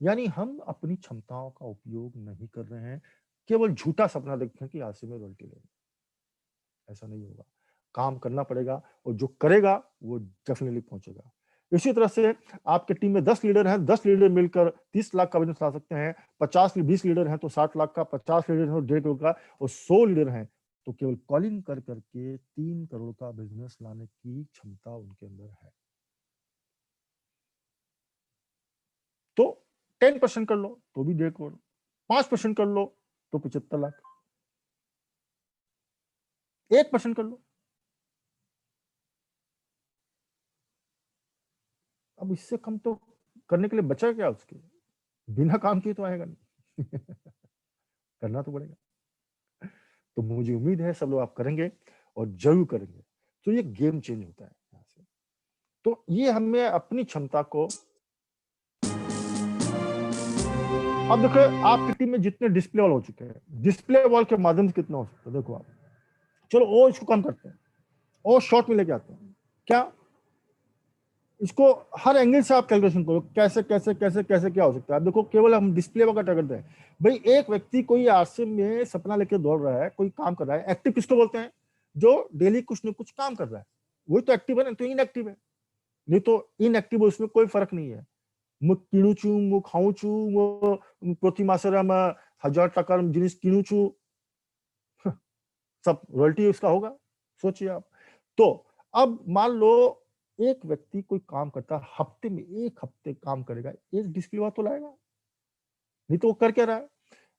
यानी हम अपनी क्षमताओं का उपयोग नहीं कर रहे हैं, केवल झूठा सपना देखते हैं कि आज से मैं रॉयल्टी लेंगे। ऐसा नहीं होगा, काम करना पड़ेगा, और जो करेगा वो डेफिनेटली पहुंचेगा। इसी तरह से आपके टीम में 10 लीडर हैं, 10 लीडर मिलकर 30 लाख का बिजनेस ला सकते हैं। 20 लीडर हैं तो 60 लाख का, 50 लीडर हैं तो 1.5 करोड़ का, और 100 लीडर हैं तो केवल कॉलिंग कर करके 3 करोड़ का बिजनेस लाने की क्षमता उनके अंदर है। तो 10% कर लो तो भी 1.5 करोड़, 5% कर लो तो 75 लाख, 1% कर लो। अब इससे कम तो करने के लिए बचा क्या उसके? बिना काम किए तो आएगा नहीं। करना तो पड़ेगा। तो मुझे उम्मीद है सब लोग आप करेंगे और जरूर करेंगे, तो ये गेम चेंज होता है यहाँ से। तो ये हमें अपनी क्षमता को, अब देखो आपकी टीम में जितने डिस्प्ले वॉल हो चुके हैं, डिस्प्ले वॉल के माध्यम से कितना हो सकता है देखो आप। चलो वो इसको कम करते हैं और शॉर्ट में लेके आते हैं। क्या इसको हर एंगल से आप कैलकुलेशन करो, कैसे कैसे कैसे कैसे क्या हो सकता है। आप देखो केवल हम डिस्प्ले वगैरह करते हैं भाई, एक व्यक्ति कोई आश्रम में सपना लेके दौड़ रहा है, कोई काम कर रहा है, एक्टिव किसको बोलते हैं? जो डेली कुछ न कुछ काम कर रहा है, वही तो एक्टिव है ना, तो इनएक्टिव है। नहीं तो इनएक्टिव उसमें कोई फर्क नहीं है। मुझ किणुचू मु खाऊचू वो प्रति मासरम 1000 টাকার जिनिस किणुचू, सब रॉयल्टी उसका होगा। सोचिए आप। तो अब मान लो एक व्यक्ति कोई काम करता है, हफ्ते में 1 हफ्ते काम करेगा, एक डिस्प्ले वॉल तो लाएगा। नहीं तो वो कर क्या रहा है?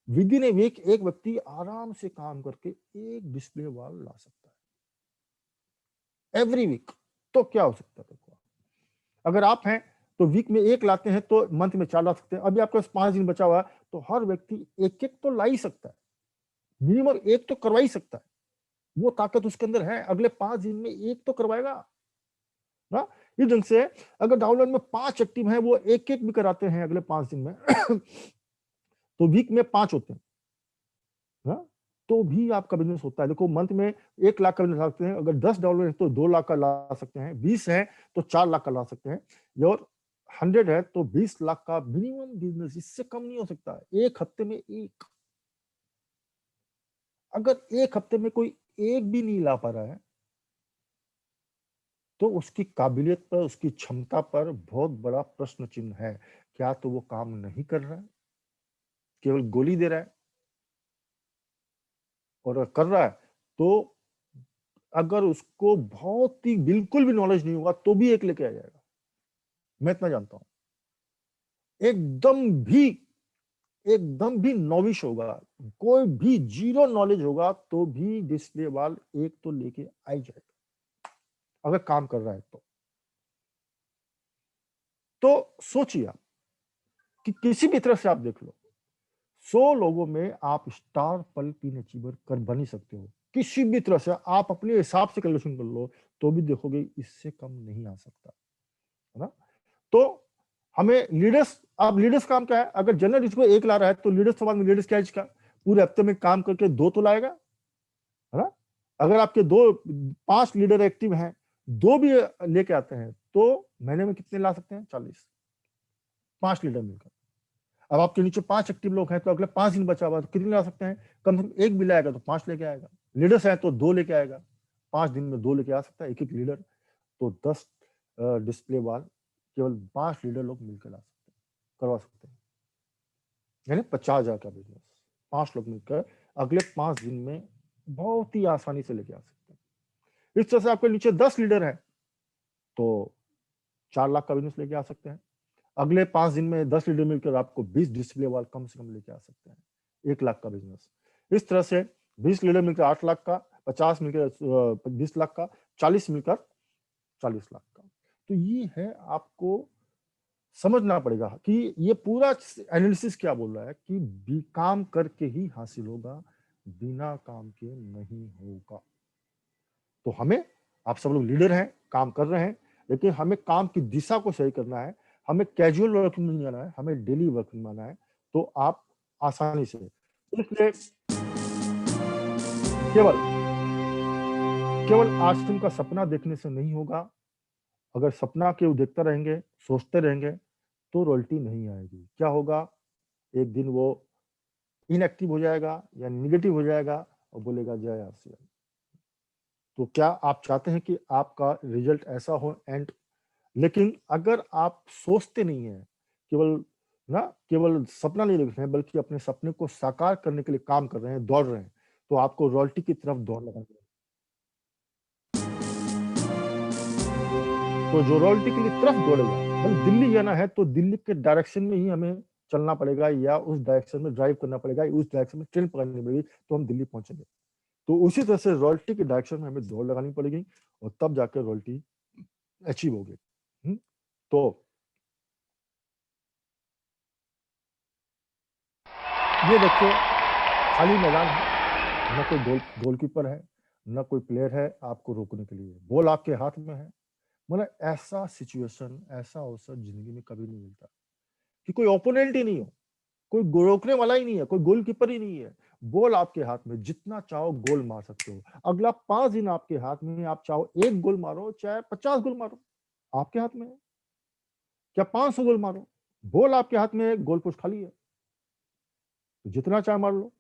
विद इन ए वीक एक व्यक्ति आराम से काम करके एक डिस्प्ले वॉल ला सकता है एवरी वीक। तो क्या हो सकता है देखो, अगर आप हैं तो वीक में 1 लाते हैं तो मंथ में 4 ला सकते हैं। अभी आपके पास 5 दिन बचा हुआ है तो हर व्यक्ति एक एक तो ला ही सकता है, मिनिमम एक तो करवा ही सकता है। वो ताकत उसके अंदर है, अगले 5 दिन में एक तो करवाएगा ना। इस ढंग से अगर डाउनलोड में 5 एक्टिव हैं, वो एक एक भी कराते हैं अगले 5 दिन में तो वीक में 5 होते हैं ना, तो भी आपका बिजनेस होता है। देखो मंथ में 1 लाख का बिजनेस ला सकते हैं, अगर 10 डाउनलोड है तो 2 लाख का ला सकते हैं, 20 है तो 4 लाख का ला सकते हैं, और 100 है तो 20 लाख का मिनिमम बिजनेस, इससे कम नहीं हो सकता है। एक हफ्ते में एक, अगर एक हफ्ते में कोई एक भी नहीं ला पा रहा है तो उसकी काबिलियत पर, उसकी क्षमता पर बहुत बड़ा प्रश्न चिन्ह है। क्या तो वो काम नहीं कर रहा है, केवल गोली दे रहा है? और अगर कर रहा है तो अगर उसको बहुत ही बिल्कुल भी नॉलेज नहीं होगा तो भी एक लेके आ जाएगा, मैं इतना जानता हूं। एकदम भी नॉविश होगा, कोई भी जीरो नॉलेज होगा तो भी डिस्प्ले वाल एक तो लेके आ ही जाएगा, अगर काम कर रहा है तो सोचिए आप कि किसी भी तरह से आप देख लो, 100 लोगों में आप स्टार पल्पीन अचीवर कर बन ही सकते हो। किसी भी तरह से आप अपने हिसाब से कैलकुलेशन कर लो तो भी देखोगे इससे कम नहीं आ सकता, है ना। तो हमें लीडर्स, अब लीडर्स काम क्या है? अगर जनरल इसको 1 ला रहा है तो लीडर्स के बाद में लीडर्स क्या है इसका? पूरे हफ्ते में काम करके 2 तो लाएगा, है ना। अगर आपके 5 लीडर एक्टिव हैं, 2 भी लेके आते हैं तो महीने में कितने ला सकते हैं? 40, 5 लीडर मिलकर। अब आपके नीचे 5 एक्टिव लोग हैं तो अगले 5 दिन बचा हुआ तो कितने ला सकते हैं? कम से कम 1 भी लाएगा तो 5 लेके आएगा। लीडर्स हैं तो 2 लेके आएगा, 5 दिन में 2 लेके आ सकता है एक एक लीडर। तो 10 डिस्प्ले वॉल केवल 5 लीडर लोग मिलकर ला सकते हैं, करवा सकते हैं, यानी 50,000 का बिजनेस 5 लोग मिलकर अगले 5 दिन में बहुत ही आसानी से लेके आ सकते हैं। इस तरह से आपके नीचे 10 लीडर हैं तो 4 लाख का बिजनेस लेके आ सकते हैं। अगले 5 दिन में 10 लीडर मिलकर आपको 20 डिस्प्ले वॉल कम से कम लेके आ सकते हैं, 1 लाख का बिजनेस। इस तरह से 20 लीडर मिलकर 8 लाख का, 50 मिलकर 20 लाख का, 40 मिलकर 40 लाख का। तो ये है, आपको समझना पड़ेगा कि ये पूरा एनालिसिस क्या बोल रहा है कि काम करके ही हासिल होगा, बिना काम के नहीं होगा। तो हमें, आप सब लोग लीडर हैं, काम कर रहे हैं, लेकिन हमें काम की दिशा को सही करना है। हमें कैजुअल वर्क नहीं आना है, हमें डेली वर्क आना है। तो आप आसानी से, इसलिए केवल केवल आश्रम का सपना देखने से नहीं होगा। अगर सपना केवल देखते रहेंगे, सोचते रहेंगे तो रॉयल्टी नहीं आएगी। क्या होगा? एक दिन वो इनएक्टिव हो जाएगा या निगेटिव हो जाएगा और बोलेगा जय आरसीएम। तो क्या आप चाहते हैं कि आपका रिजल्ट ऐसा हो एंड लेकिन अगर आप सोचते नहीं है, केवल सपना नहीं देख रहे हैं, बल्कि अपने सपने को साकार करने के लिए काम कर रहे हैं, दौड़ रहे हैं, तो आपको रॉयल्टी की तरफ दौड़ लगानी है। तो जो रॉयल्टी के लिए तरफ दौड़ेगा, मतलब दिल्ली जाना है तो दिल्ली के डायरेक्शन में ही हमें चलना पड़ेगा, या उस डायरेक्शन में ड्राइव करना पड़ेगा, उस डायरेक्शन में ट्रेन पकड़नी पड़ेगी, तो हम दिल्ली पहुंचेंगे। तो उसी तरह से रॉयल्टी के डायरेक्शन में हमें दौड़ लगानी पड़ेगी, और तब जाकर रॉयल्टी अचीव होगी। तो ये देखिए, खाली मैदान है, न कोई गोलकीपर है, न कोई प्लेयर है आपको रोकने के लिए, बॉल आपके हाथ में है। मतलब ऐसा सिचुएशन, ऐसा अवसर जिंदगी में कभी नहीं मिलता कि कोई ओपोनेंट ही नहीं हो, कोई रोकने वाला ही नहीं है, कोई गोलकीपर ही नहीं है, बॉल आपके हाथ में, जितना चाहो गोल मार सकते हो। अगला 5 दिन आपके हाथ में, आप चाहो 1 गोल मारो, चाहे 50 गोल मारो, आपके हाथ में है। क्या 500 गोल मारो, बॉल आपके हाथ में है, गोल पोस्ट खाली है, तो जितना चाहे मार लो।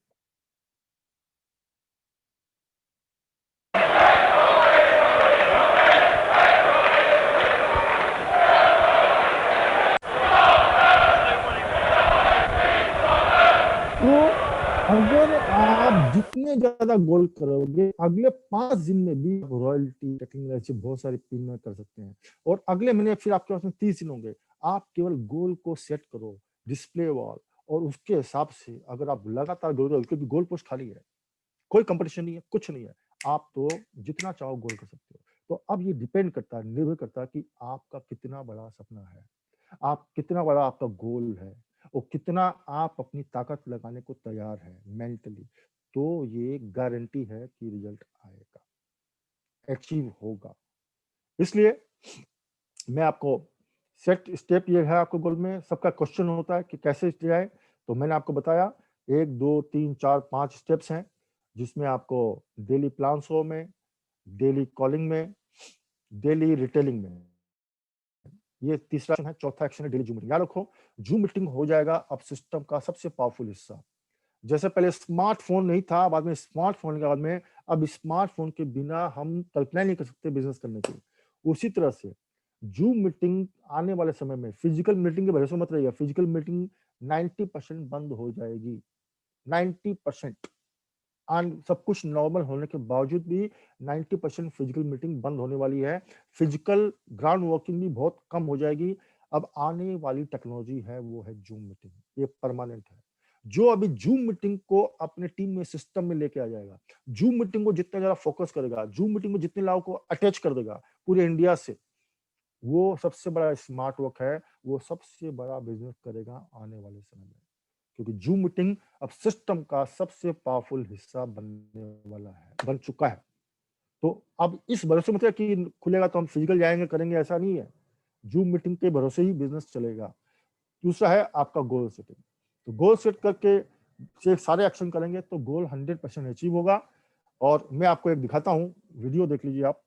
तो अगर आप जितने ज्यादा गोल करोगे, अगले 5 दिन में भी रॉयल्टी, टेक्निकल बहुत सारी टीम कर सकते हैं, और अगले महीने फिर आपके पास में 30 दिन होंगे। आप केवल गोल को सेट करो, डिस्प्ले वॉल, और उसके हिसाब से अगर आप लगातार गोल करो, क्योंकि गोल पोस्ट खाली है, कोई कंपटीशन नहीं है, कुछ नहीं है, आप तो जितना चाहो गोल कर सकते हो। तो अब ये डिपेंड करता है, निर्भर करता है कि आपका कितना बड़ा सपना है, आप कितना बड़ा आपका गोल है, और कितना आप अपनी ताकत लगाने को तैयार है मेंटली। तो ये गारंटी है कि रिजल्ट आएगा, अचीव होगा। इसलिए मैं आपको सेट स्टेप, ये है आपको गोल में, सबका क्वेश्चन होता है कि कैसे जाए, तो मैंने आपको बताया 1 2 3 4 5 स्टेप्स हैं, जिसमें आपको डेली प्लान शो में, डेली कॉलिंग में, डेली रिटेलिंग में, ये तीसरा एक्शन है। चौथा एक्शन है डेली जूम मीटिंग। याद रखो, जूम मीटिंग हो जाएगा अब सिस्टम का सबसे पावरफुल हिस्सा। जैसे पहले स्मार्टफोन नहीं था, बाद में स्मार्टफोन के बाद में अब स्मार्टफोन के बिना हम कल्पना नहीं कर सकते बिजनेस करने की। उसी तरह से जूम मीटिंग आने वाले समय में फिजिकल मीटिंग के भरोसे मत रहिएगा, फिजिकल मीटिंग 90% बंद हो जाएगी, 90%। सब कुछ नॉर्मल होने के बावजूद भी 90% फिजिकल मीटिंग बंद होने वाली है, फिजिकल ग्राउंड वर्किंग भी बहुत कम हो जाएगी। अब आने वाली टेक्नोलॉजी है वो है जूम मीटिंग, ये परमानेंट है। जो अभी जूम मीटिंग को अपने टीम में, सिस्टम में लेके आ जाएगा, जूम मीटिंग को जितना ज्यादा फोकस करेगा, जूम मीटिंग में जितने लोगों को अटैच कर देगा पूरे इंडिया से, वो सबसे बड़ा स्मार्ट वर्क है, वो सबसे बड़ा बिजनेस करेगा आने वाले समय में। क्योंकि जूम मीटिंग अब सिस्टम का सबसे पावरफुल हिस्सा बनने वाला है, बन चुका है। तो अब इस भरोसे मतलब कि खुलेगा तो हम फिजिकल जाएंगे करेंगे, ऐसा नहीं है। जूम मीटिंग के भरोसे ही बिजनेस चलेगा। दूसरा है आपका गोल सेटिंग। तो गोल सेट करके से सारे एक्शन करेंगे तो गोल 100% अचीव होगा। और मैं आपको एक दिखाता हूँ, वीडियो देख लीजिए आप।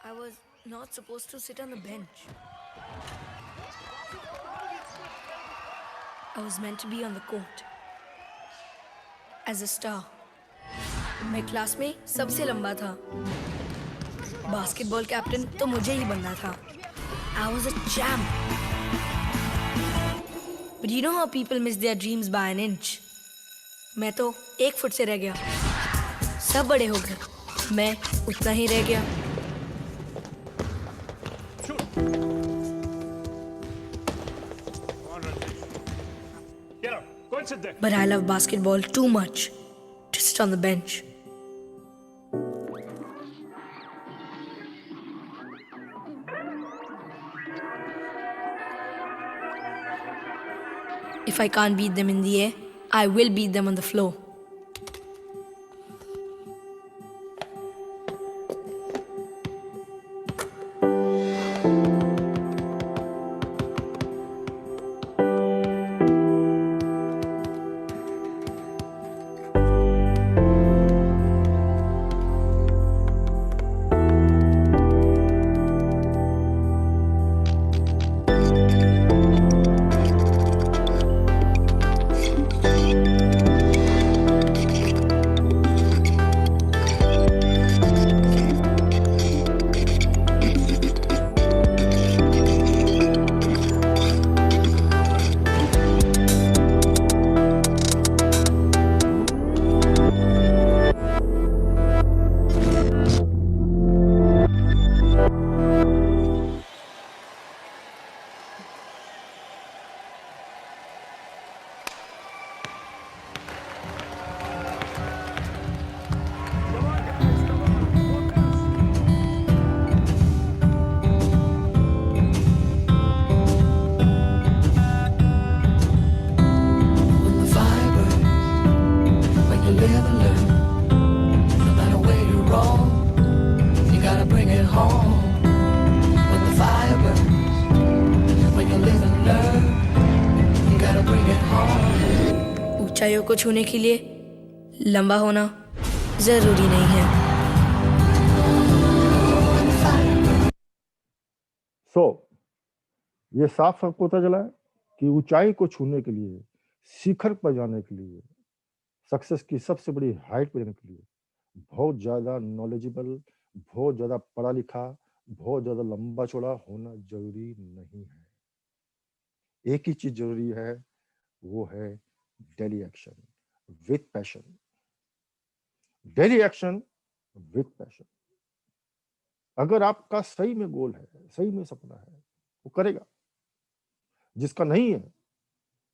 I was not supposed to sit on the bench. I was meant to be on the court. As a star. मैं क्लास में सबसे लंबा था। बास्केटबॉल कैप्टन तो मुझे ही बनना था। I was a champ. But you know how people miss their dreams by an inch? मैं तो 1 फुट से रह गया। सब बड़े हो गए, मैं उतना ही रह गया। But I love basketball too much to sit on the bench. If I can't beat them in the air, I will beat them on the floor. ऊंचाइयों को छूने के लिए लंबा होना जरूरी नहीं है। ये साफ साफ पता चला है कि ऊंचाई को छूने के लिए, शिखर पर जाने के लिए, सक्सेस की सबसे बड़ी हाइट पर जाने के लिए बहुत ज्यादा नॉलेजेबल, बहुत ज्यादा पढ़ा लिखा, बहुत ज्यादा लंबा चौड़ा होना जरूरी नहीं है। एक ही चीज जरूरी है, वो है daily action with passion. Daily action with passion. अगर आपका सही में गोल है, सही में सपना है, वो करेगा। जिसका नहीं है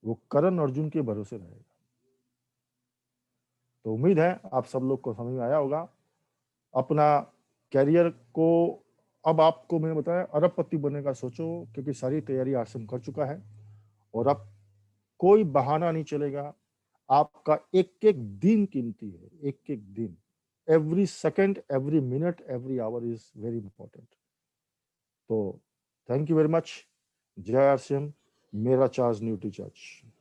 वो करण अर्जुन के भरोसे रहेगा। तो उम्मीद है आप सब लोग को समझ में आया होगा। अपना कैरियर को अब आपको मैंने बताया अरबपति बनने का सोचो, क्योंकि सारी तैयारी आश्रम कर चुका है और अब कोई बहाना नहीं चलेगा। आपका एक एक दिन कीमती है, एक एक दिन, every second, every minute, every hour is very important. तो थैंक यू वेरी मच। जय आरसीएम। मेरा चार्ज न्यूट्री चार्ज।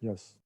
यस।